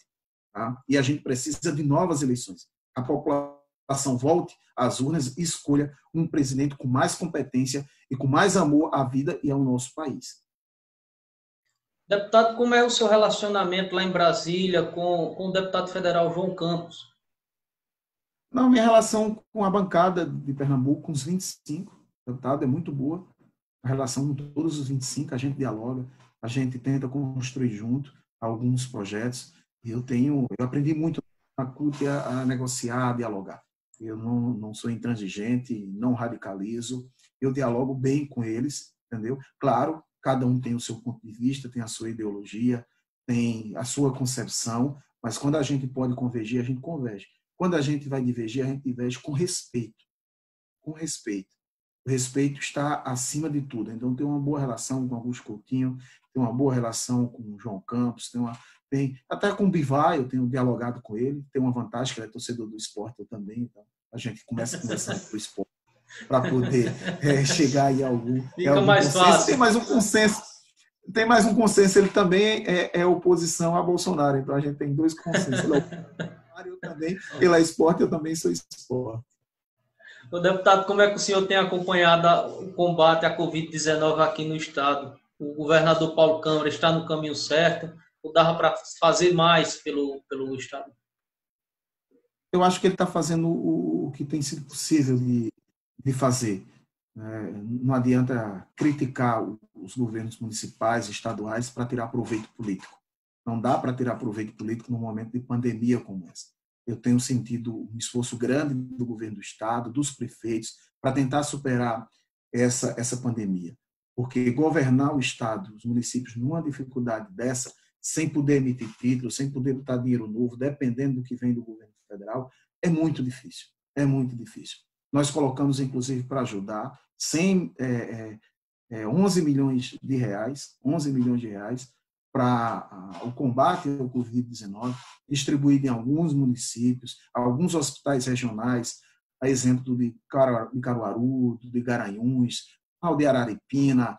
Tá? E a gente precisa de novas eleições. A população volte às urnas e escolha um presidente com mais competência e com mais amor à vida e ao nosso país. Deputado, como é o seu relacionamento lá em Brasília com o deputado federal João Campos? Não, minha relação com a bancada de Pernambuco, com os 25 deputados, é muito boa. A relação com todos os 25, a gente dialoga, a gente tenta construir junto alguns projetos. E eu aprendi muito na CUT a negociar, a dialogar. Eu não sou intransigente, não radicalizo, eu dialogo bem com eles, entendeu? Claro, cada um tem o seu ponto de vista, tem a sua ideologia, tem a sua concepção, mas quando a gente pode convergir, a gente converge. Quando a gente vai divergir, a gente diverge com respeito. Com respeito. O respeito está acima de tudo. Então, tem uma boa relação com Augusto Coutinho, tem uma boa relação com o João Campos, tem até com o Bivar, eu tenho dialogado com ele, tem uma vantagem que ele é torcedor do esporte, eu também, então a gente começa conversando do esporte para poder chegar aí a algum mais consenso. Fácil. Tem mais um consenso, ele também é oposição a Bolsonaro, então a gente tem dois consensos. Eu também, pela esporte, eu também sou esporte. O deputado, como é que o senhor tem acompanhado o combate à Covid-19 aqui no estado? O governador Paulo Câmara está no caminho certo? Ou dava para fazer mais pelo estado? Eu acho que ele está fazendo o que tem sido possível de fazer. Não adianta criticar os governos municipais, estaduais, para tirar proveito político. Não dá para tirar proveito político num momento de pandemia como essa. Eu tenho sentido um esforço grande do governo do estado, dos prefeitos, para tentar superar essa pandemia. Porque governar o estado, os municípios, numa dificuldade dessa, sem poder emitir títulos, sem poder botar dinheiro novo, dependendo do que vem do governo federal, é muito difícil. É muito difícil. Nós colocamos, inclusive, para ajudar, sem 11 milhões de reais, 11 milhões de reais para o combate ao Covid-19, distribuído em alguns municípios, alguns hospitais regionais, a exemplo de Caruaru, de Garanhuns, ao de Araripina,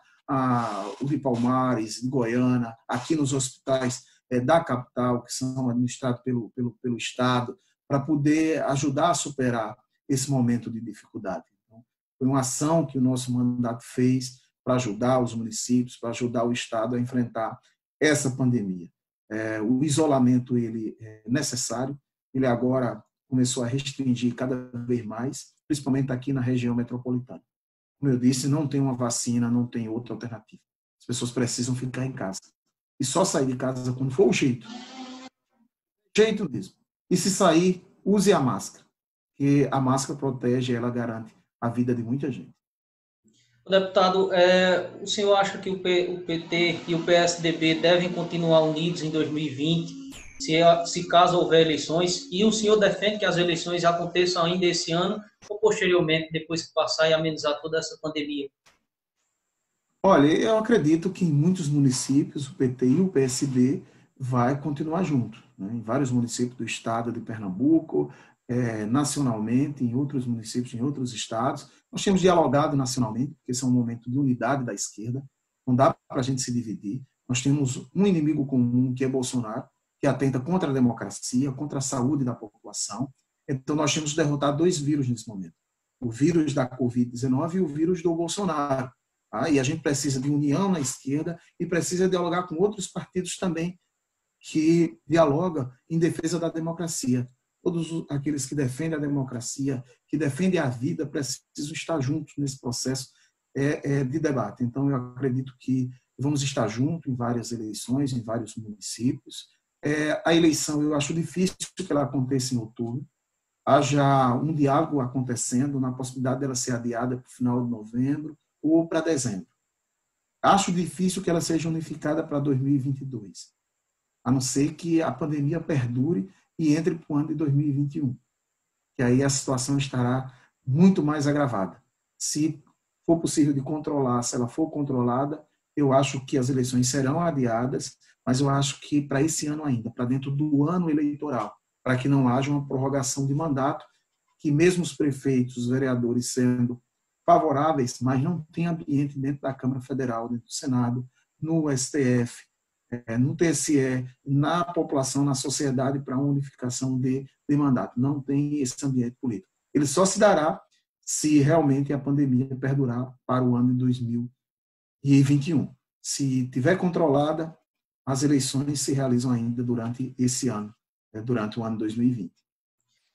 o de Palmares, de Goiânia, aqui nos hospitais da capital, que são administrados pelo Estado, para poder ajudar a superar esse momento de dificuldade. Então, foi uma ação que o nosso mandato fez para ajudar os municípios, para ajudar o Estado a enfrentar essa pandemia. O isolamento ele é necessário, ele agora começou a restringir cada vez mais, principalmente aqui na região metropolitana. Como eu disse, não tem uma vacina, não tem outra alternativa. As pessoas precisam ficar em casa. E só sair de casa quando for o jeito. Jeito mesmo. E se sair, use a máscara, porque a máscara protege, ela garante a vida de muita gente. Deputado, o senhor acha que o PT e o PSDB devem continuar unidos em 2020, se caso houver eleições, e o senhor defende que as eleições aconteçam ainda esse ano ou posteriormente, depois que passar e amenizar toda essa pandemia? Olha, eu acredito que em muitos municípios o PT e o PSD vai continuar junto, né? Em vários municípios do estado de Pernambuco, nacionalmente, em outros municípios, em outros estados. Nós temos dialogado nacionalmente, porque esse é um momento de unidade da esquerda, não dá para a gente se dividir. Nós temos um inimigo comum, que é Bolsonaro, que atenta contra a democracia, contra a saúde da população. Então, nós temos derrotado 2 vírus nesse momento. O vírus da Covid-19 e o vírus do Bolsonaro. E a gente precisa de união na esquerda e precisa dialogar com outros partidos também que dialogam em defesa da democracia. Todos aqueles que defendem a democracia, que defendem a vida, precisam estar juntos nesse processo de debate. Então, eu acredito que vamos estar juntos em várias eleições, em vários municípios. A eleição, eu acho difícil que ela aconteça em outubro. Há já um diálogo acontecendo na possibilidade dela ser adiada para o final de novembro ou para dezembro. Acho difícil que ela seja unificada para 2022, a não ser que a pandemia perdure e entre para o ano de 2021, que aí a situação estará muito mais agravada. Se for possível de controlar, se ela for controlada, eu acho que as eleições serão adiadas, mas eu acho que para esse ano ainda, para dentro do ano eleitoral, para que não haja uma prorrogação de mandato, que mesmo os prefeitos, os vereadores sendo favoráveis, mas não tem ambiente dentro da Câmara Federal, dentro do Senado, no STF, no TSE, na população, na sociedade, para a unificação de mandato. Não tem esse ambiente político. Ele só se dará se realmente a pandemia perdurar para o ano de 2021. Se tiver controlada, as eleições se realizam ainda durante esse ano, durante o ano 2020.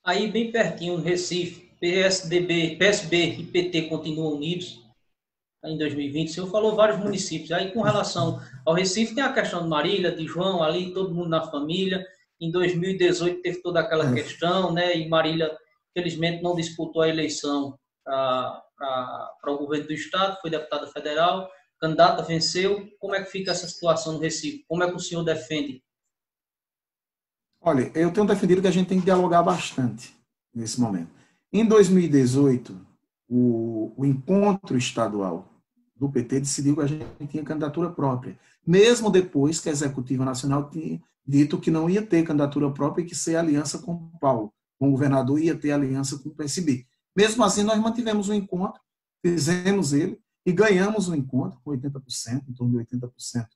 Aí, bem pertinho, no Recife, PSB e PT continuam unidos em 2020. O senhor falou vários municípios. Aí, com relação ao Recife, tem a questão de Marília, de João, ali, todo mundo na família. Em 2018 teve toda aquela questão, né? E Marília, felizmente, não disputou a eleição para o governo do Estado, foi deputada federal, candidata venceu. Como é que fica essa situação no Recife? Como é que o senhor defende? Olha, eu tenho defendido que a gente tem que dialogar bastante nesse momento. Em 2018, o encontro estadual do PT decidiu que a gente tinha candidatura própria, mesmo depois que a Executiva Nacional tinha dito que não ia ter candidatura própria e que ser aliança com o Paulo, com o governador ia ter aliança com o PSB. Mesmo assim, nós mantivemos o encontro, fizemos ele e ganhamos o encontro com 80%, em torno de 80%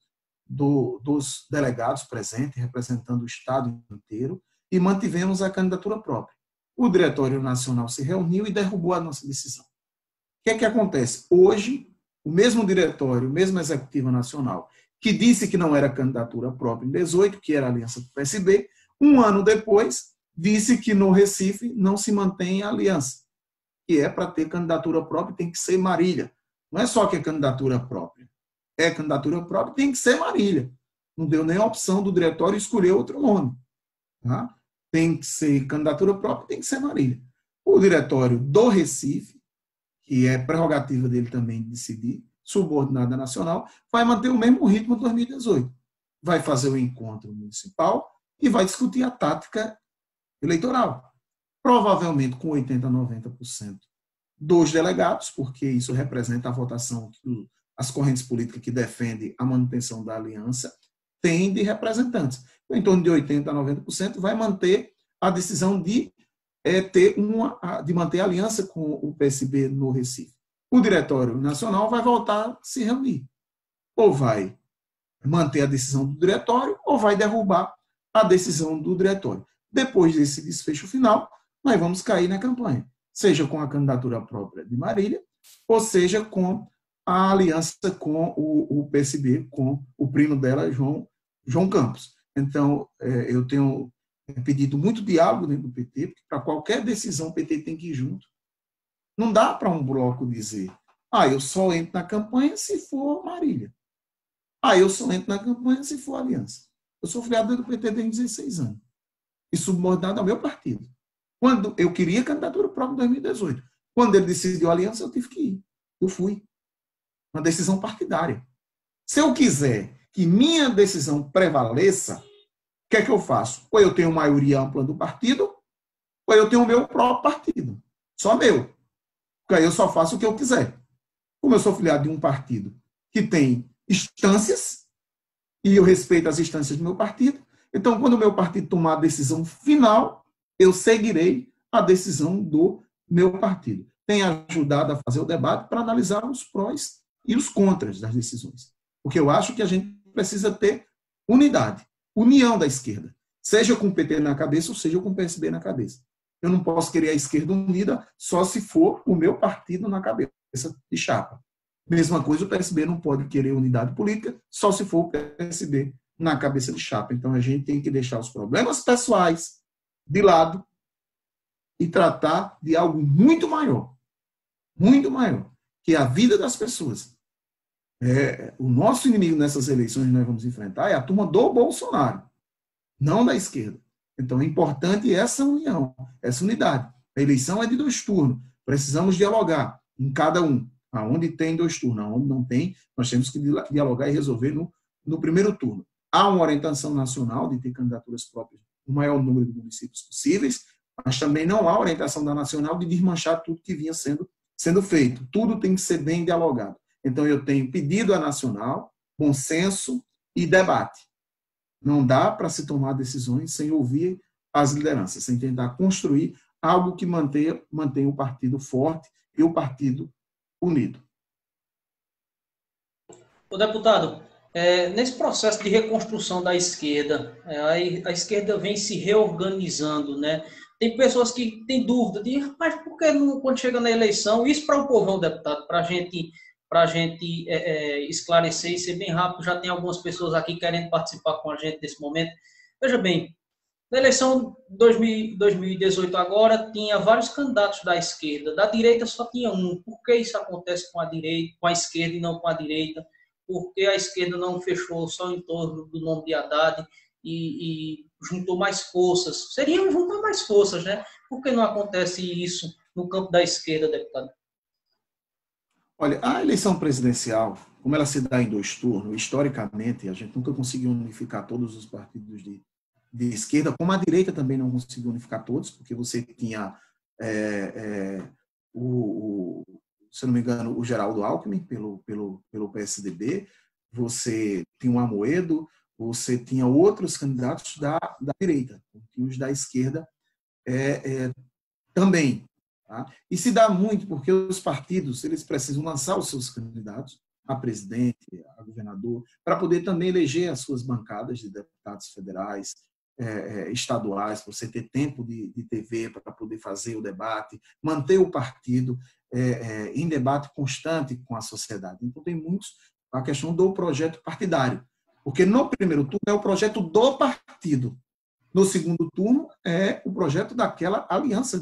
dos delegados presentes, representando o Estado inteiro, e mantivemos a candidatura própria. O Diretório Nacional se reuniu e derrubou a nossa decisão. O que é que acontece? Hoje, o mesmo Diretório, o mesmo Executivo Nacional, que disse que não era candidatura própria em 2018, que era aliança com o PSB, um ano depois, disse que no Recife não se mantém a aliança, que é para ter candidatura própria, tem que ser Marília. Não é só que é candidatura própria. É candidatura própria, tem que ser Marília. Não deu nem a opção do diretório escolher outro nome. Tá? Tem que ser candidatura própria, tem que ser Marília. O diretório do Recife, que é prerrogativa dele também de decidir, subordinada nacional, vai manter o mesmo ritmo de 2018. Vai fazer o encontro municipal e vai discutir a tática eleitoral. Provavelmente com 80% a 90% dos delegados, porque isso representa a votação que as correntes políticas que defendem a manutenção da aliança têm de representantes. Então, em torno de 80% a 90% vai manter a decisão de manter a aliança com o PSB no Recife. O Diretório Nacional vai voltar a se reunir. Ou vai manter a decisão do Diretório, ou vai derrubar a decisão do Diretório. Depois desse desfecho final, nós vamos cair na campanha, seja com a candidatura própria de Marília, ou seja com a aliança com o PSB, com o primo dela, João Campos. Então, eu tenho pedido muito diálogo dentro do PT, porque para qualquer decisão o PT tem que ir junto. Não dá para um bloco dizer, eu só entro na campanha se for Marília. Eu só entro na campanha se for aliança. Eu sou filiado do PT desde 16 anos. E subordinado ao meu partido. Quando eu queria candidatura própria em 2018. Quando ele decidiu a aliança, eu tive que ir. Eu fui. Uma decisão partidária. Se eu quiser que minha decisão prevaleça, o que é que eu faço? Ou eu tenho maioria ampla do partido, ou eu tenho o meu próprio partido. Só meu. Porque aí eu só faço o que eu quiser. Como eu sou filiado de um partido que tem instâncias, e eu respeito as instâncias do meu partido, então, quando o meu partido tomar a decisão final, eu seguirei a decisão do meu partido. Tem ajudado a fazer o debate para analisar os prós e os contras das decisões. Porque eu acho que a gente precisa ter unidade, união da esquerda, seja com o PT na cabeça ou seja com o PSB na cabeça. Eu não posso querer a esquerda unida só se for o meu partido na cabeça de chapa. Mesma coisa, o PSB não pode querer unidade política só se for o PSB na cabeça de chapa. Então, a gente tem que deixar os problemas pessoais de lado e tratar de algo muito maior, que é a vida das pessoas. O nosso inimigo nessas eleições que nós vamos enfrentar é a turma do Bolsonaro, não da esquerda. Então, é importante essa união, essa unidade. A eleição é de 2 turnos. Precisamos dialogar em cada um. Aonde tem 2 turnos, aonde não tem, nós temos que dialogar e resolver no primeiro turno. Há uma orientação nacional de ter candidaturas próprias no maior número de municípios possíveis, mas também não há orientação da nacional de desmanchar tudo que vinha sendo feito. Tudo tem que ser bem dialogado. Então, eu tenho pedido à nacional bom senso e debate. Não dá para se tomar decisões sem ouvir as lideranças, sem tentar construir algo que mantenha o partido forte e o partido unido. O deputado, nesse processo de reconstrução da esquerda, a esquerda vem se reorganizando, né? Tem pessoas que têm dúvida de, mas por que não, quando chega na eleição, isso para o povão, deputado, para a gente esclarecer e ser bem rápido, já tem algumas pessoas aqui querendo participar com a gente nesse momento. Veja bem, na eleição de 2018 agora, tinha vários candidatos da esquerda. Da direita só tinha um. Por que isso acontece com a esquerda e não com a direita? Por que a esquerda não fechou só em torno do nome de Haddad e juntou mais forças? Seriam juntar mais forças, né? Por que não acontece isso no campo da esquerda, deputado? Olha, a eleição presidencial, como ela se dá em 2 turnos, historicamente, a gente nunca conseguiu unificar todos os partidos de esquerda, como a direita também não conseguiu unificar todos, porque você tinha, se não me engano, o Geraldo Alckmin pelo PSDB, você tinha o Amoedo, você tinha outros candidatos da direita, tinha os da esquerda também. Tá? E se dá muito porque os partidos eles precisam lançar os seus candidatos a presidente, a governador, para poder também eleger as suas bancadas de deputados federais, estaduais, para você ter tempo de TV para poder fazer o debate, manter o partido em debate constante com a sociedade. Então, tem muitos a questão do projeto partidário, porque no primeiro turno é o projeto do partido, no segundo turno é o projeto daquela aliança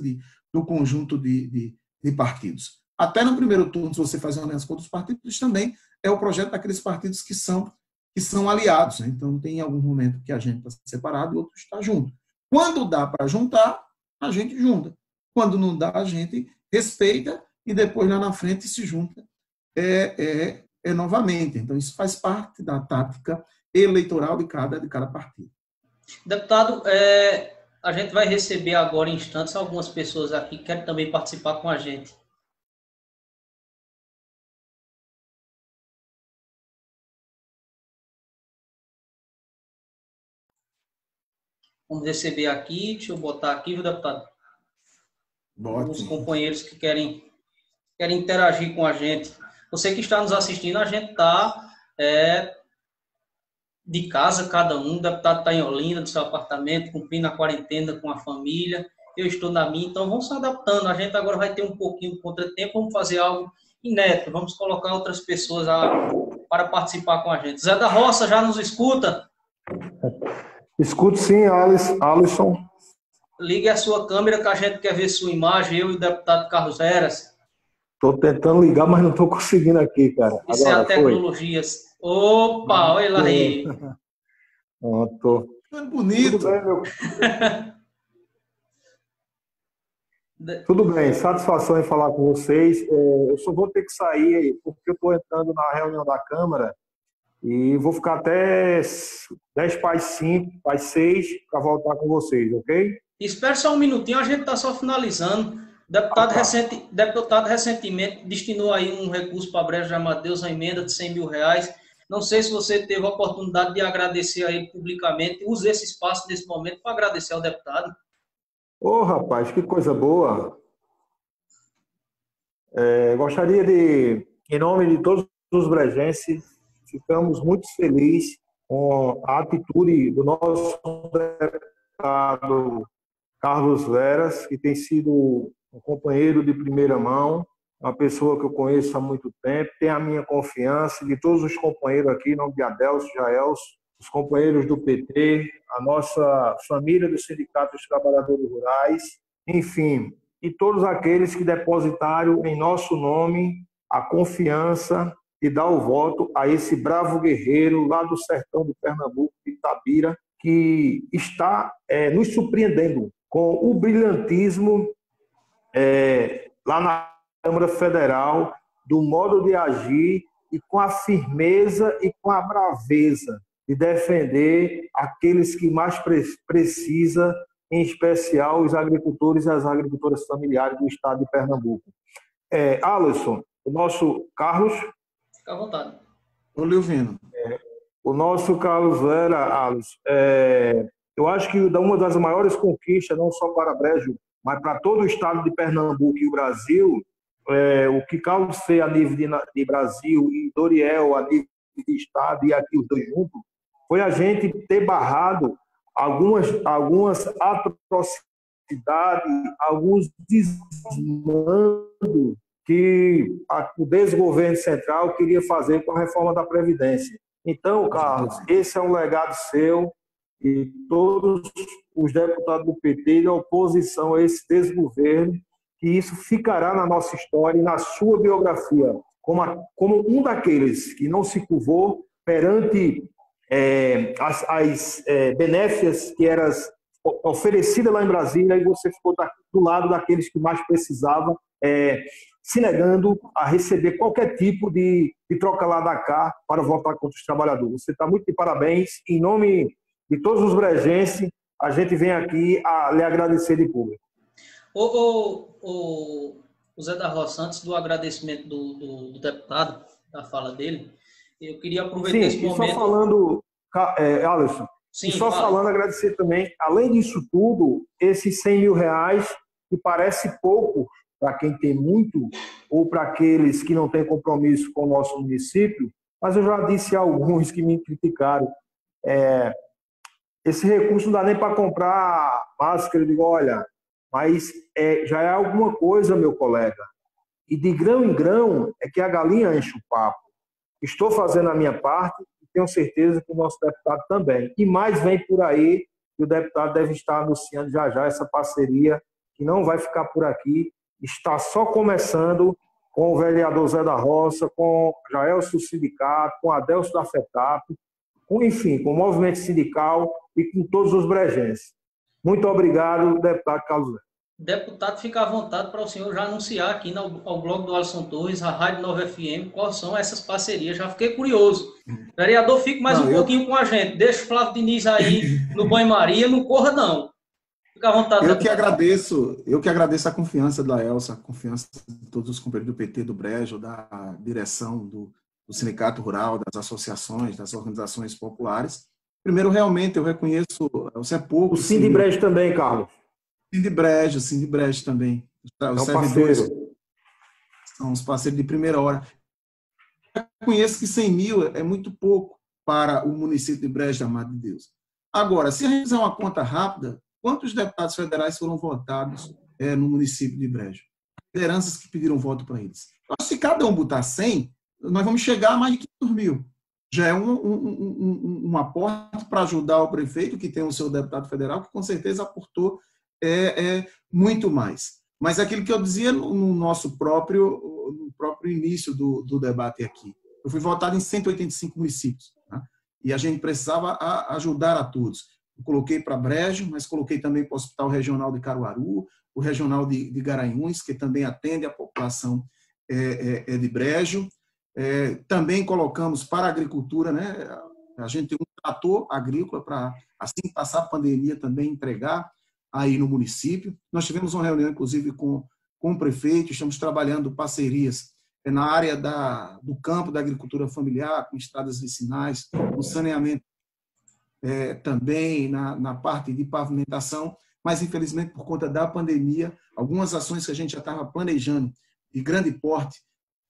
do conjunto de partidos. Até no primeiro turno, se você faz uma aliança com outros partidos, também é o projeto daqueles partidos que são aliados. Né? Então, tem algum momento que a gente está separado e outro está junto. Quando dá para juntar, a gente junta. Quando não dá, a gente respeita e depois lá na frente se junta novamente. Então, isso faz parte da tática eleitoral de cada partido. Deputado, a gente vai receber agora em instantes algumas pessoas aqui que querem também participar com a gente. Vamos receber aqui, deixa eu botar aqui, viu, deputado? Os companheiros que querem interagir com a gente. Você que está nos assistindo, a gente está de casa, cada um. O deputado está em Olinda, do seu apartamento, cumprindo a quarentena com a família. Eu estou na minha, então vamos se adaptando. A gente agora vai ter um pouquinho de contratempo, vamos fazer algo inédito, vamos colocar outras pessoas para participar com a gente. Zé da Roça, já nos escuta? Escuto sim, Alisson. Ligue a sua câmera que a gente quer ver sua imagem, eu e o deputado Carlos Veras. Estou tentando ligar, mas não estou conseguindo aqui, cara. Isso agora, é a tecnologia. Foi. Opa, olha lá aí. Pronto. Bonito. Tudo bem, meu... Tudo bem, satisfação em falar com vocês. Eu só vou ter que sair porque eu estou entrando na reunião da Câmara e vou ficar até 10 para as 5, para as 6, para voltar com vocês, ok? Espera só um minutinho, a gente está só finalizando. O deputado recentemente destinou aí um recurso para a Brejo de Amadeus, a emenda de R$100 mil. Não sei se você teve a oportunidade de agradecer a ele publicamente. Use esse espaço nesse momento para agradecer ao deputado. Ô, rapaz, que coisa boa. Gostaria de, em nome de todos os brejenses, ficamos muito felizes com a atitude do nosso deputado Carlos Veras, que tem sido um companheiro de primeira mão, uma pessoa que eu conheço há muito tempo, tem a minha confiança, de todos os companheiros aqui, em nome de Adelso, Jaelso, os companheiros do PT, a nossa família do Sindicato dos Trabalhadores Rurais, enfim, e todos aqueles que depositaram em nosso nome a confiança e dar o voto a esse bravo guerreiro lá do sertão de Pernambuco, de Itabira, que está nos surpreendendo com o brilhantismo lá na Câmara Federal, do modo de agir e com a firmeza e com a braveza de defender aqueles que mais precisam, em especial os agricultores e as agricultoras familiares do estado de Pernambuco. Alisson, o nosso Carlos... Fica à vontade. Ô, Leovino. O nosso Carlos Vera, Alisson, eu acho que uma das maiores conquistas, não só para Brejo, mas para todo o estado de Pernambuco e o Brasil, o que Carlos fez a nível de Brasil e Doriel a nível de estado e aqui os dois juntos, foi a gente ter barrado algumas atrocidades, alguns desmandos que o desgoverno central queria fazer com a reforma da Previdência. Então, Carlos, esse é um legado seu e todos os deputados do PT de oposição a esse desgoverno, que isso ficará na nossa história e na sua biografia, como um daqueles que não se curvou perante as benéficas que eram oferecidas lá em Brasília, e você ficou do lado daqueles que mais precisavam, se negando a receber qualquer tipo de troca lá da cá para votar contra os trabalhadores. Você está muito de parabéns. Em nome de todos os brejenses, a gente vem aqui a lhe agradecer de público. O Zé da Roça, antes do agradecimento do deputado, da fala dele, eu queria aproveitar esse momento... Só falando, Alisson, falando, agradecer também, além disso tudo, esses R$100 mil, que parece pouco para quem tem muito, ou para aqueles que não têm compromisso com o nosso município, mas eu já disse a alguns que me criticaram, esse recurso não dá nem para comprar máscara. Eu digo, olha, mas já é alguma coisa, meu colega. E de grão em grão é que a galinha enche o papo. Estou fazendo a minha parte e tenho certeza que o nosso deputado também. E mais vem por aí, e o deputado deve estar anunciando já essa parceria, que não vai ficar por aqui, está só começando com o vereador Zé da Roça, com Jaelso do Sindicato, com Adelso da FETAP, enfim, com o movimento sindical e com todos os brejenses. Muito obrigado, deputado Carlos Zé. Deputado, fica à vontade para o senhor já anunciar aqui ao blog do Alisson Torres, a Rádio 9 FM, quais são essas parcerias. Já fiquei curioso. Vereador, fique mais um pouquinho com a gente. Deixa o Flávio Diniz aí no banho-maria, não corra não. Fica à vontade. Eu que agradeço a confiança da Elsa, a confiança de todos os companheiros do PT, do Brejo, da direção do Sindicato Rural, das associações, das organizações populares. Primeiro, realmente, eu reconheço, você é pouco. O Sindibrejo também, Carlos. Sindibrejo também. Os servidores são os parceiros de primeira hora. Eu reconheço que 100 mil é muito pouco para o município de Brejo da Mata de Deus. Agora, se a gente fizer uma conta rápida, quantos deputados federais foram votados no município de Brejo? Lideranças que pediram voto para eles. Então, se cada um botar 100, nós vamos chegar a mais de 500 mil. Já é um aporte para ajudar o prefeito, que tem o seu deputado federal, que com certeza aportou muito mais. Mas aquilo que eu dizia no próprio início do debate aqui, eu fui votado em 185 municípios, né? E a gente precisava ajudar a todos. Eu coloquei para Brejo, mas coloquei também para o Hospital Regional de Caruaru, o Regional de Garanhuns, que também atende a população de Brejo. Também colocamos para a agricultura, né? A gente tem um trator agrícola para, assim passar a pandemia, também entregar aí no município. Nós tivemos uma reunião, inclusive, com o prefeito, estamos trabalhando parcerias na área do campo da agricultura familiar, com estradas vicinais, no saneamento também, na parte de pavimentação, mas, infelizmente, por conta da pandemia, algumas ações que a gente já estava planejando de grande porte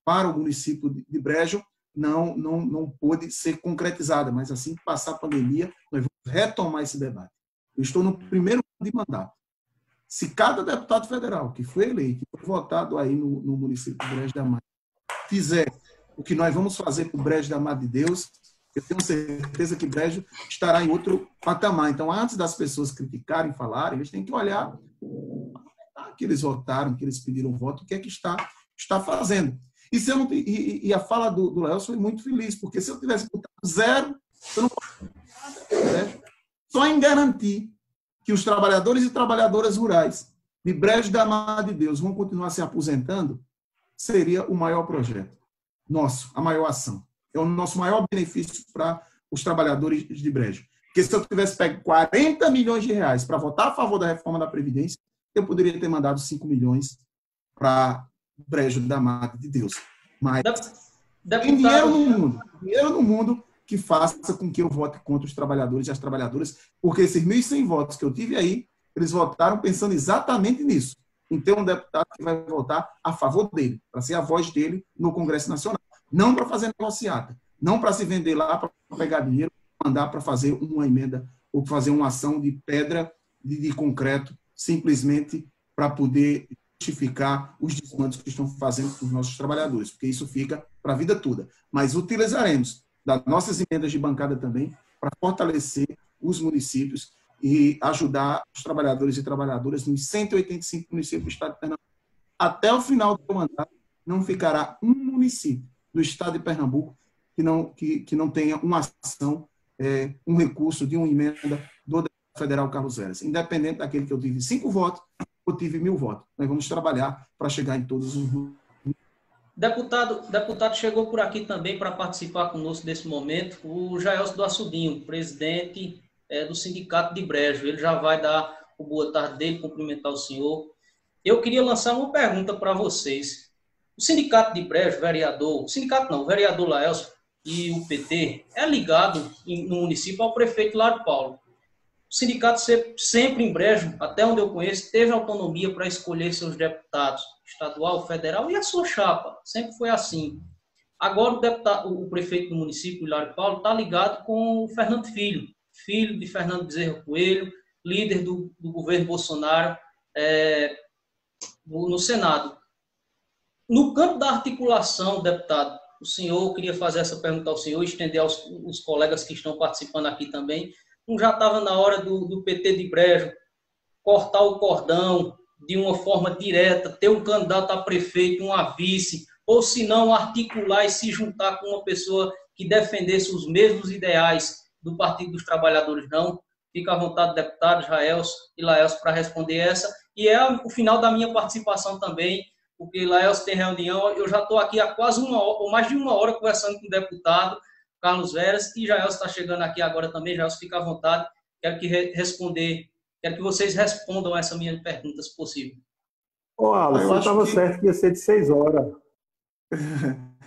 para o município de Brejo não pôde ser concretizada, mas assim que passar a pandemia, nós vamos retomar esse debate. Eu estou no primeiro ano de mandato. Se cada deputado federal que foi eleito, que foi votado aí no município de Brejo da Mata, fizer o que nós vamos fazer para o Brejo da Mata de Deus, eu tenho certeza que Brejo estará em outro patamar. Então, antes das pessoas criticarem, falarem, eles têm que olhar que eles votaram, que eles pediram voto, o que é que está fazendo. E a fala do Léo foi muito feliz, porque se eu tivesse botado 0, eu não posso nada. Só em garantir que os trabalhadores e trabalhadoras rurais de Brejo da Mata de Deus vão continuar se aposentando, seria o maior projeto nosso, a maior ação. É o nosso maior benefício para os trabalhadores de Brejo. Porque se eu tivesse pego 40 milhões de reais para votar a favor da reforma da Previdência, eu poderia ter mandado 5 milhões para Brejo da Mata de Deus. Mas tem dinheiro no mundo que faça com que eu vote contra os trabalhadores e as trabalhadoras, porque esses 1.100 votos que eu tive aí, eles votaram pensando exatamente nisso, em ter um deputado que vai votar a favor dele, para ser a voz dele no Congresso Nacional. Não para fazer negociata, não para se vender lá, para pegar dinheiro, mandar para fazer uma emenda ou fazer uma ação de pedra, de concreto, simplesmente para poder justificar os desmandos que estão fazendo com os nossos trabalhadores, porque isso fica para a vida toda. Mas utilizaremos das nossas emendas de bancada também para fortalecer os municípios e ajudar os trabalhadores e trabalhadoras nos 185 municípios do estado de Pernambuco. Até o final do mandato, não ficará um município do estado de Pernambuco que não tenha uma ação, um recurso de uma emenda do deputado federal Carlos Veras. Independente daquele que eu tive 5 votos, eu tive 1.000 votos. Nós vamos trabalhar para chegar em todos os... Deputado chegou por aqui também para participar conosco desse momento, o Jaelso do Açudinho, presidente do Sindicato de Brejo. Ele já vai dar o boa tarde dele, cumprimentar o senhor. Eu queria lançar uma pergunta para vocês. O Sindicato de Brejo, o vereador Laelso e o PT é ligado no município ao prefeito Hilário Paulo. O sindicato sempre em Brejo, até onde eu conheço, teve autonomia para escolher seus deputados, estadual, federal e a sua chapa. Sempre foi assim. Agora o prefeito do município, Hilário Paulo, está ligado com o Fernando Filho, filho de Fernando Bezerra Coelho, líder do governo Bolsonaro no Senado. No campo da articulação, deputado, o senhor, queria fazer essa pergunta ao senhor, estender aos colegas que estão participando aqui também. Já estava na hora do PT de Brejo cortar o cordão de uma forma direta, ter um candidato a prefeito, uma vice, ou se não, articular e se juntar com uma pessoa que defendesse os mesmos ideais do Partido dos Trabalhadores, não? Fica à vontade, deputado Jaelso e Laelso, para responder essa. E é o final da minha participação também, porque Laelso tem reunião, eu já estou aqui há quase uma hora, ou mais de uma hora, conversando com o deputado Carlos Veras, e Jaelso está chegando aqui agora também. Jaelso, fica à vontade. Quero que vocês respondam a essa minha pergunta, se possível. Alisson, você estava certo que ia ser de 6 horas.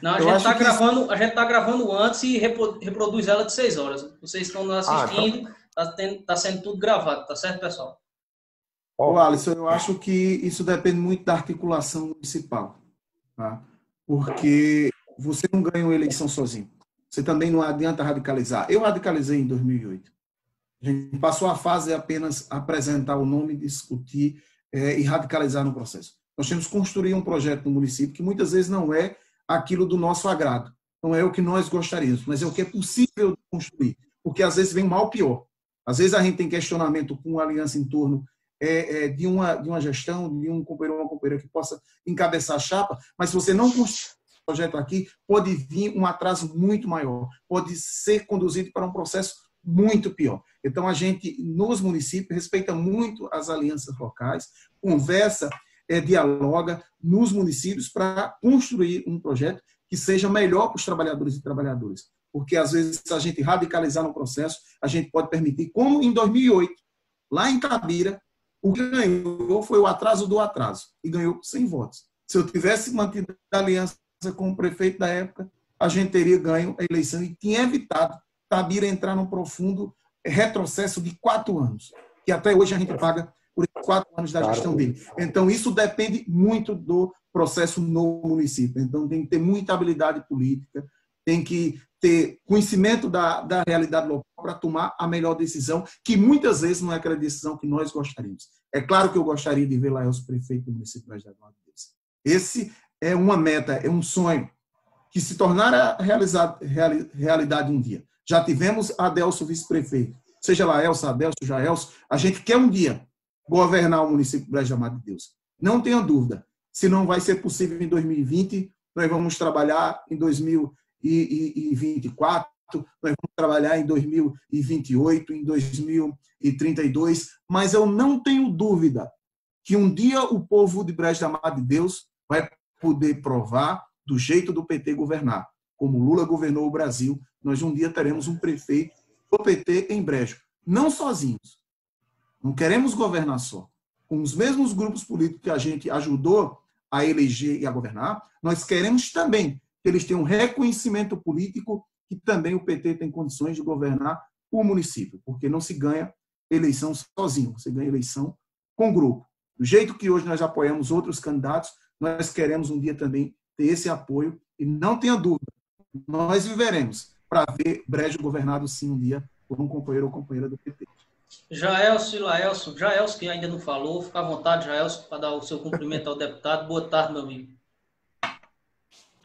Não, Eu acho que a gente tá gravando antes e reproduz ela de 6 horas. Vocês estão nos assistindo, tá sendo tudo gravado, tá certo, pessoal? Ô, Alisson, eu acho que isso depende muito da articulação municipal, tá? Porque você não ganha uma eleição sozinho. Você também não adianta radicalizar. Eu radicalizei em 2008. A gente passou a fase apenas apresentar o nome, discutir e radicalizar no processo. Nós temos que construir um projeto no município que muitas vezes não é aquilo do nosso agrado, não é o que nós gostaríamos, mas é o que é possível construir, porque às vezes vem mal pior. Às vezes a gente tem questionamento com a aliança em torno de uma gestão, de um companheiro ou uma companheira que possa encabeçar a chapa, mas se você não construir um projeto aqui, pode vir um atraso muito maior, pode ser conduzido para um processo muito pior. Então, a gente, nos municípios, respeita muito as alianças locais, conversa, dialoga nos municípios para construir um projeto que seja melhor para os trabalhadores e trabalhadoras. Porque, às vezes, se a gente radicalizar no processo, a gente pode permitir, como em 2008, lá em Itabira, o que ganhou foi o atraso do atraso, e ganhou 100 votos. Se eu tivesse mantido a aliança com o prefeito da época, a gente teria ganho a eleição e tinha evitado Itabira entrar num profundo retrocesso de 4 anos, que até hoje a gente paga por 4 anos da gestão dele. Então, isso depende muito do processo no município. Então, tem que ter muita habilidade política, tem que ter conhecimento da realidade local para tomar a melhor decisão, que muitas vezes não é aquela decisão que nós gostaríamos. É claro que eu gostaria de ver Laelso prefeito do município de Brejo das Deus. Esse é uma meta, é um sonho que se tornará realidade um dia. Já tivemos Adelso vice-prefeito, seja Laelso, Adelso, Jaelso, a gente quer um dia governar o município de Brejo das Deus. Não tenha dúvida, se não vai ser possível em 2020, nós vamos trabalhar em 2024, nós vamos trabalhar em 2028, em 2032, mas eu não tenho dúvida que um dia o povo de Brejo das Deus vai poder provar do jeito do PT governar. Como Lula governou o Brasil, nós um dia teremos um prefeito do PT em Brejo. Não sozinhos. Não queremos governar só. Com os mesmos grupos políticos que a gente ajudou a eleger e a governar, nós queremos também que eles tenham um reconhecimento político que também o PT tem condições de governar o município, porque não se ganha eleição sozinho, você ganha eleição com grupo. Do jeito que hoje nós apoiamos outros candidatos, nós queremos um dia também ter esse apoio e não tenha dúvida, nós viveremos para ver Brejo governado sim um dia por um companheiro ou companheira do PT. Jaelso e Laelso, Jaelso que ainda não falou, fica à vontade, Jaelso, para dar o seu cumprimento ao deputado. Boa tarde, meu amigo.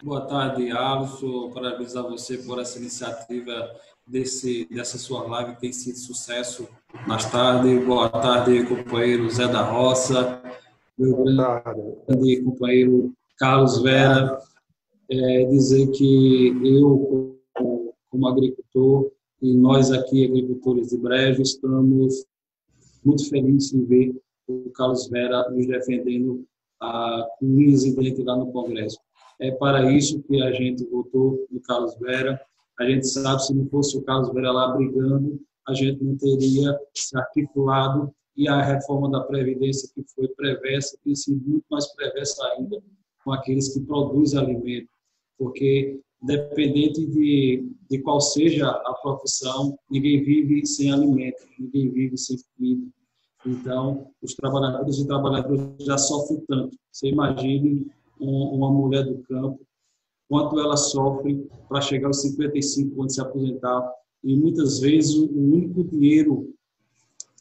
Boa tarde, Alisson. Parabenizar você por essa iniciativa dessa sua live que tem sido sucesso mais tarde. Boa tarde, companheiro Zé da Roça, meu grande companheiro Carlos Vera. Dizer que eu, como agricultor, e nós aqui, agricultores de Brejo, estamos muito felizes em ver o Carlos Vera nos defendendo com unhas e dentes lá no Congresso. É para isso que a gente votou no Carlos Vera. A gente sabe que se não fosse o Carlos Vera lá brigando, a gente não teria se articulado e a reforma da Previdência que foi perversa, tem sido muito mais perversa ainda com aqueles que produzem alimento, porque independente de qual seja a profissão, ninguém vive sem alimento, ninguém vive sem comida. Então, os trabalhadores e trabalhadoras já sofrem tanto. Você imagine uma mulher do campo, quanto ela sofre para chegar aos 55 quando se aposentar. E muitas vezes o único dinheiro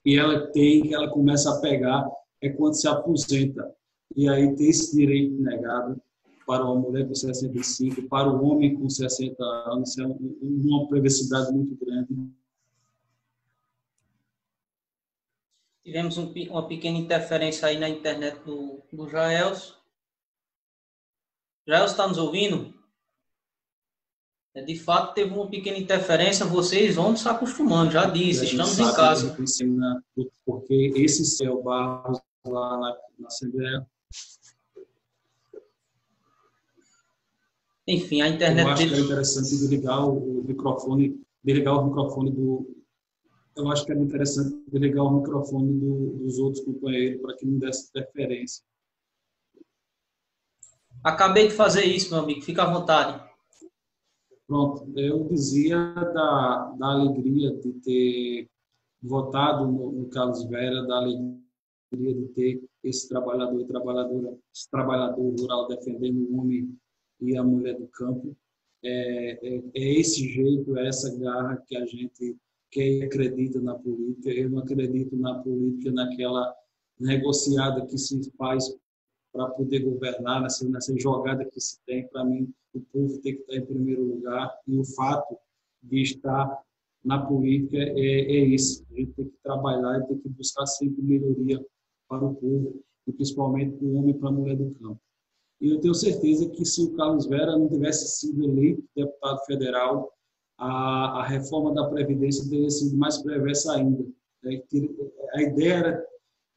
que ela tem, que ela começa a pegar, é quando se aposenta. E aí tem esse direito negado para uma mulher com 65, para o homem com 60 anos, é uma perversidade muito grande. Tivemos uma pequena interferência aí na internet do Jaelso. Jaelso, está nos ouvindo? De fato, teve uma pequena interferência, vocês vão se acostumando, já disse, estamos em casa. Porque esse Céu Barros lá na Assembleia. Enfim, a internet. Eu acho que é interessante desligar o microfone do. Eu acho que é interessante desligar o microfone dos outros companheiros para que não desse interferência. Acabei de fazer isso, meu amigo. Fica à vontade. Pronto, eu dizia da alegria de ter votado no Carlos Vera, da alegria de ter esse trabalhador e trabalhadora, esse trabalhador rural defendendo o homem e a mulher do campo. É esse jeito, é essa garra que a gente quer e acredita na política. Eu não acredito na política naquela negociada que se faz para poder governar, nessa jogada que se tem. Para mim, o povo tem que estar em primeiro lugar, e o fato de estar na política é isso. A gente tem que trabalhar e tem que buscar sempre melhoria para o povo, e principalmente para o homem e para a mulher do campo. E eu tenho certeza que se o Carlos Vera não tivesse sido eleito deputado federal, a reforma da Previdência teria sido mais perversa ainda. A ideia era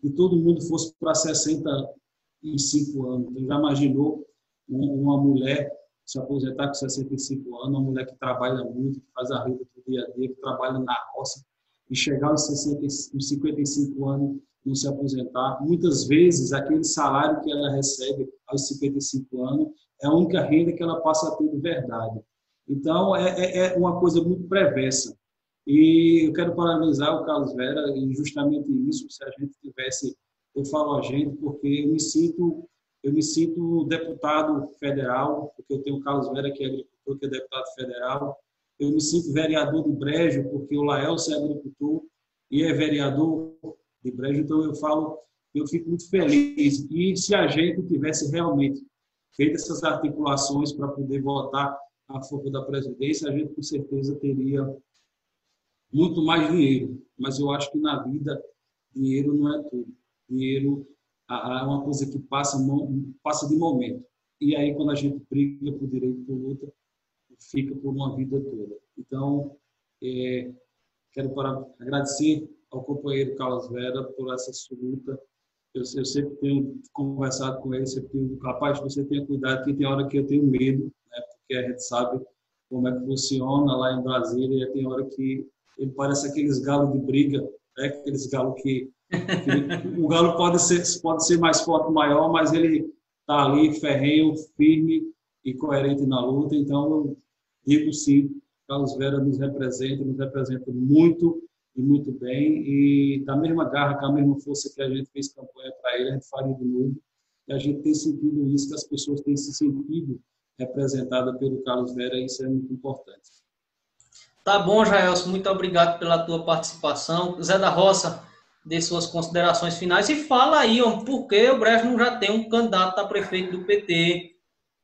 que todo mundo fosse para 65 anos. Você já imaginou uma mulher se aposentar com 65 anos, uma mulher que trabalha muito, que faz a vida do dia a dia, que trabalha na roça, e chegar aos 55 anos não se aposentar? Muitas vezes, aquele salário que ela recebe aos 55 anos é a única renda que ela passa a ter de verdade. Então, é uma coisa muito perversa. E eu quero parabenizar o Carlos Vera, e justamente isso, se a gente tivesse, eu falo a gente, porque eu me sinto deputado federal, porque eu tenho o Carlos Vera, que é agricultor, que é deputado federal. Eu me sinto vereador de Brejo, porque o Laelcio é agricultor e é vereador de Brejo. Então, eu fico muito feliz. E se a gente tivesse realmente feito essas articulações para poder votar a favor da presidência, a gente com certeza teria muito mais dinheiro. Mas eu acho que na vida, dinheiro não é tudo. Dinheiro é uma coisa que passa de momento. E aí, quando a gente briga por direito, por luta, fica por uma vida toda. Então, quero agradecer ao companheiro Carlos Vera por essa luta. Eu sempre tenho conversado com ele, sempre digo: rapaz, você tenha cuidado, que tem hora que eu tenho medo, né? Porque a gente sabe como é que funciona lá em Brasília, e tem hora que ele parece aqueles galos de briga, né? Aqueles galos que o galo pode ser mais forte, maior, mas ele está ali ferrenho, firme e coerente na luta. Então, eu digo sim, Carlos Vera nos representa muito e muito bem, e da mesma garra, com a mesma força que a gente fez campanha para ele, a gente faria de novo. E a gente tem sentido isso, que as pessoas têm se sentido representadas pelo Carlos Vera, e isso é muito importante. Tá bom, Jaelson, muito obrigado pela tua participação. Zé da Roça, dê suas considerações finais e fala aí, homem, por que o Brejo não já tem um candidato a prefeito do PT?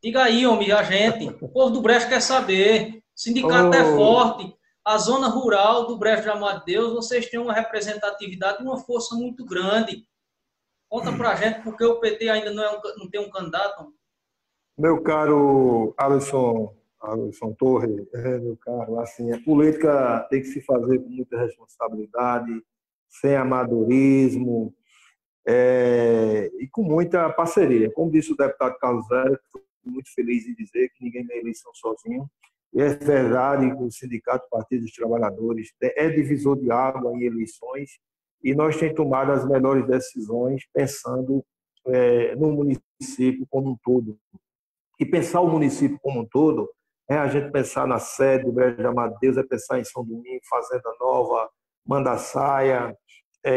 Diga aí, homem, a gente. O povo do Brejo quer saber. O sindicato é forte. A zona rural do Brejo de Amado de Deus, vocês têm uma representatividade e uma força muito grande. Conta pra gente por que o PT ainda não tem um candidato. Meu caro Alisson Torres, meu caro, assim, a política tem que se fazer com muita responsabilidade, sem amadorismo, e com muita parceria. Como disse o deputado Carlos Vera, estou muito feliz em dizer que ninguém ganha eleição sozinho. E é verdade que o Sindicato Partido dos Trabalhadores é divisor de água em eleições, e nós temos tomado as melhores decisões pensando no município como um todo. E pensar o município como um todo é a gente pensar na sede do Brejo de Amado de Deus, é pensar em São Domingo, Fazenda Nova, Mandaçaia,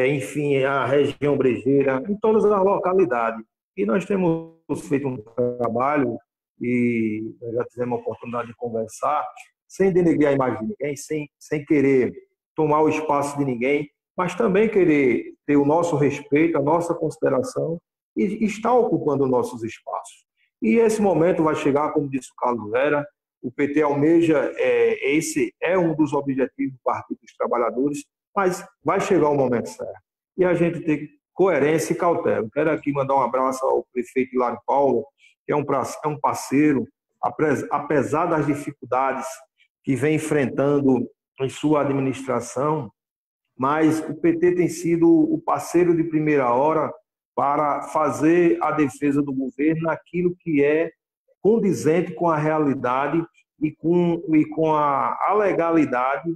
enfim, a região brejeira, em todas as localidades. E nós temos feito um trabalho, e já tivemos a oportunidade de conversar, sem denegrir a imagem de ninguém, sem querer tomar o espaço de ninguém, mas também querer ter o nosso respeito, a nossa consideração, e estar ocupando nossos espaços. E esse momento vai chegar, como disse o Carlos Vera, o PT almeja, esse é um dos objetivos do Partido dos Trabalhadores, mas vai chegar o momento certo. E a gente tem coerência e cautela. Quero aqui mandar um abraço ao prefeito Hilário Paulo, que é um parceiro, apesar das dificuldades que vem enfrentando em sua administração, mas o PT tem sido o parceiro de primeira hora para fazer a defesa do governo naquilo que é condizente com a realidade e com a legalidade,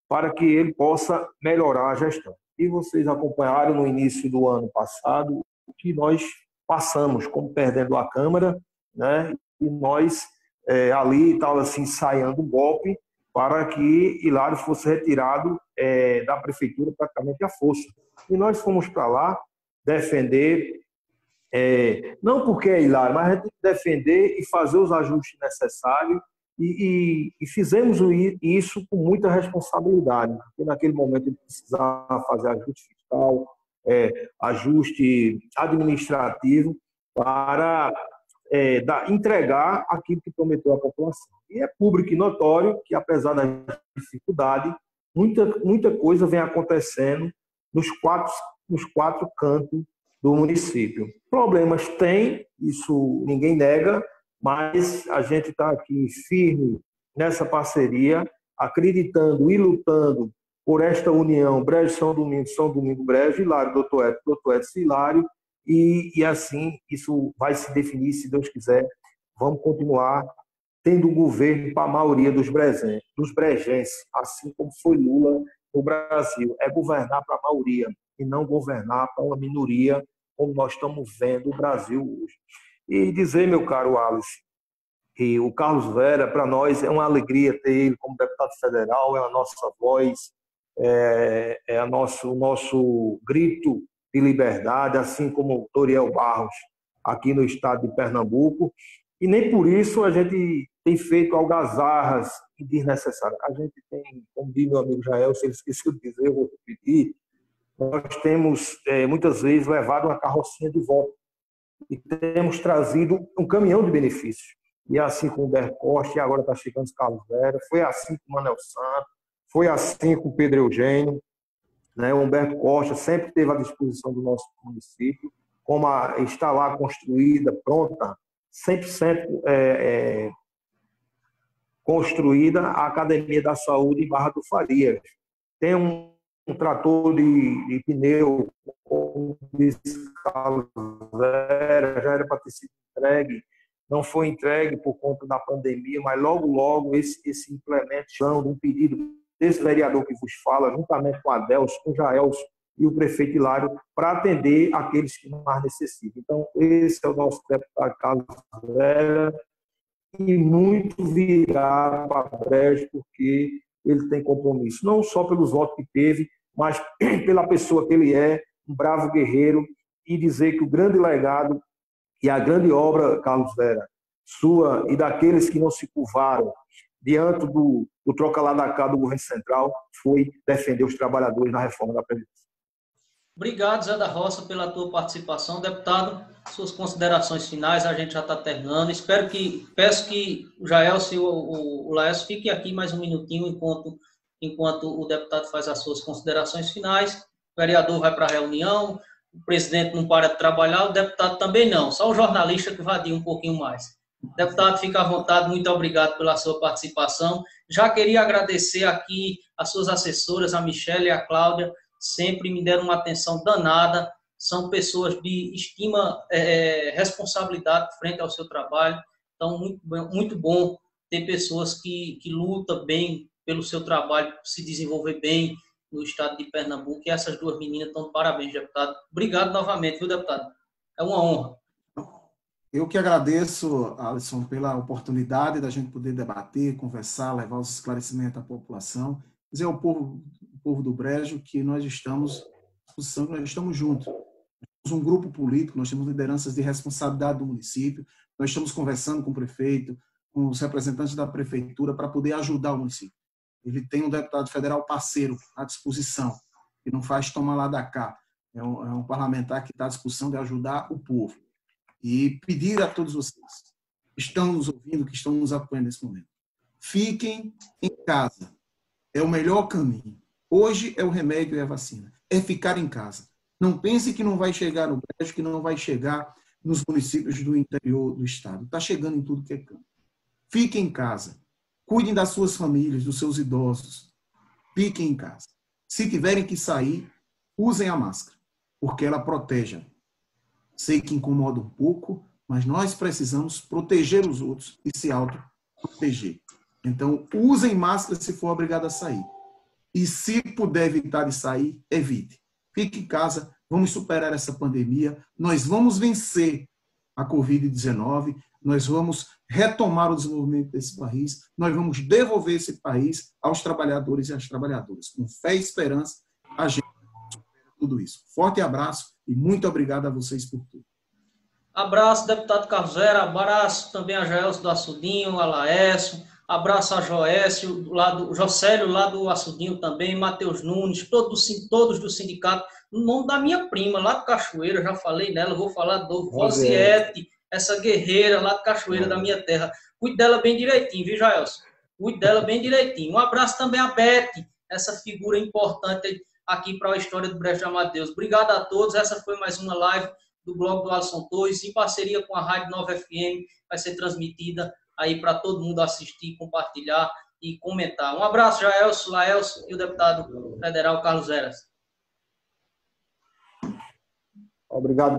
para que ele possa melhorar a gestão. E vocês acompanharam no início do ano passado o que nós passamos, como perdendo a Câmara né? E nós ali estava assim, ensaiando um golpe para que Hilário fosse retirado da prefeitura praticamente à força. E nós fomos para lá defender, não porque é Hilário, mas a gente tem que defender e fazer os ajustes necessários, e fizemos isso com muita responsabilidade, porque naquele momento ele precisava fazer ajuste fiscal, ajuste administrativo para entregar aquilo que prometeu à população. E é público e notório que, apesar da dificuldade, muita coisa vem acontecendo nos quatro cantos do município. Problemas tem, isso ninguém nega, mas a gente está aqui firme nessa parceria, acreditando e lutando por esta união Brejo-São Domingo Brejo, Hilário, Doutor Edson Hilário, e assim isso vai se definir, se Deus quiser. Vamos continuar tendo um governo para a maioria dos brejenses, assim como foi Lula no Brasil. É governar para a maioria e não governar para uma minoria, como nós estamos vendo o Brasil hoje. E dizer, meu caro Alice, que o Carlos Vera, para nós, é uma alegria ter ele como deputado federal, é a nossa voz, o nosso grito de liberdade, assim como o Toriel Barros, aqui no estado de Pernambuco. E nem por isso a gente tem feito algazarras desnecessárias. A gente tem, como diz meu amigo Jael, se ele esqueceu de dizer, eu vou repetir, nós temos muitas vezes levado uma carrocinha de volta e temos trazido um caminhão de benefícios. E assim com o Humberto Costa, e agora está chegando o Carlos Vera, foi assim com o Manuel Santos, foi assim com o Pedro Eugênio, né? O Humberto Costa sempre esteve à disposição do nosso município, como está lá construída, pronta, 100% construída a Academia da Saúde em Barra do Farias. Tem um trator de pneu, como disse Carlos Vera, já era para ter sido entregue, não foi entregue por conta da pandemia, mas logo esse implemento de um pedido desse vereador que vos fala, juntamente com a Adelso, com o Jaelso e o prefeito Hilário, para atender aqueles que mais necessitam. Então, esse é o nosso deputado Carlos Vera, e muito virá para Brejo, porque ele tem compromisso, não só pelos votos que teve, mas pela pessoa que ele é, um bravo guerreiro, e dizer que o grande legado e a grande obra, Carlos Vera, sua e daqueles que não se curvaram diante do troca lá da cá do governo central, foi defender os trabalhadores na reforma da Previdência. Obrigado, Zé da Roça, pela tua participação. Deputado, suas considerações finais, a gente já está terminando. Peço que o Jaelso e o Laércio fiquem aqui mais um minutinho enquanto o deputado faz as suas considerações finais. O vereador vai para a reunião, o presidente não para de trabalhar, o deputado também não, só o jornalista que vadia um pouquinho mais. Deputado, fica à vontade, muito obrigado pela sua participação. Já queria agradecer aqui as suas assessoras, a Michelle e a Cláudia, sempre me deram uma atenção danada, são pessoas de extrema responsabilidade frente ao seu trabalho, então muito bom ter pessoas que lutam bem pelo seu trabalho, se desenvolver bem no estado de Pernambuco, e essas duas meninas estão de parabéns, deputado. Obrigado novamente, viu, deputado? É uma honra. Eu que agradeço, Alisson, pela oportunidade da gente poder debater, conversar, levar os esclarecimentos à população, dizer ao povo do Brejo que nós estamos juntos. Nós temos um grupo político, nós temos lideranças de responsabilidade do município, nós estamos conversando com o prefeito, com os representantes da prefeitura para poder ajudar o município. Ele tem um deputado federal parceiro à disposição, que não faz tomar lá da cá. É um parlamentar que está à disposição de ajudar o povo. E pedir a todos vocês que estão nos ouvindo, que estão nos apoiando nesse momento, fiquem em casa. É o melhor caminho. Hoje é o remédio e a vacina. É ficar em casa. Não pense que não vai chegar no Brejo, que não vai chegar nos municípios do interior do estado. Está chegando em tudo que é canto. Fiquem em casa. Cuidem das suas famílias, dos seus idosos. Fiquem em casa. Se tiverem que sair, usem a máscara, porque ela protege. Sei que incomoda um pouco, mas nós precisamos proteger os outros e se autoproteger. Então, usem máscara se for obrigado a sair. E se puder evitar de sair, evite. Fique em casa, vamos superar essa pandemia, nós vamos vencer a Covid-19, nós vamos retomar o desenvolvimento desse país, nós vamos devolver esse país aos trabalhadores e às trabalhadoras. Com fé e esperança, a gente supera tudo isso. Forte abraço e muito obrigado a vocês por tudo. Abraço, deputado Carlos Vera, abraço também a Jaelso do Açudinho, a Laércio, abraço a Joécio, Jocélio lá do Açudinho também, Matheus Nunes, todos do sindicato, no nome da minha prima lá do Cachoeira, já falei nela, vou falar de novo, Rosiete, essa guerreira lá do Cachoeira da minha terra. Cuide dela bem direitinho, viu, Jaelso? Cuide dela bem direitinho. Um abraço também a Beth, essa figura importante aqui para a história do Brejo de Amadeus. Obrigado a todos, essa foi mais uma live do blog do Alisson Torres, em parceria com a Rádio 9 FM, vai ser transmitida aí para todo mundo assistir, compartilhar e comentar. Um abraço, Jaelso, Laelso e o deputado federal Carlos Veras. Obrigado.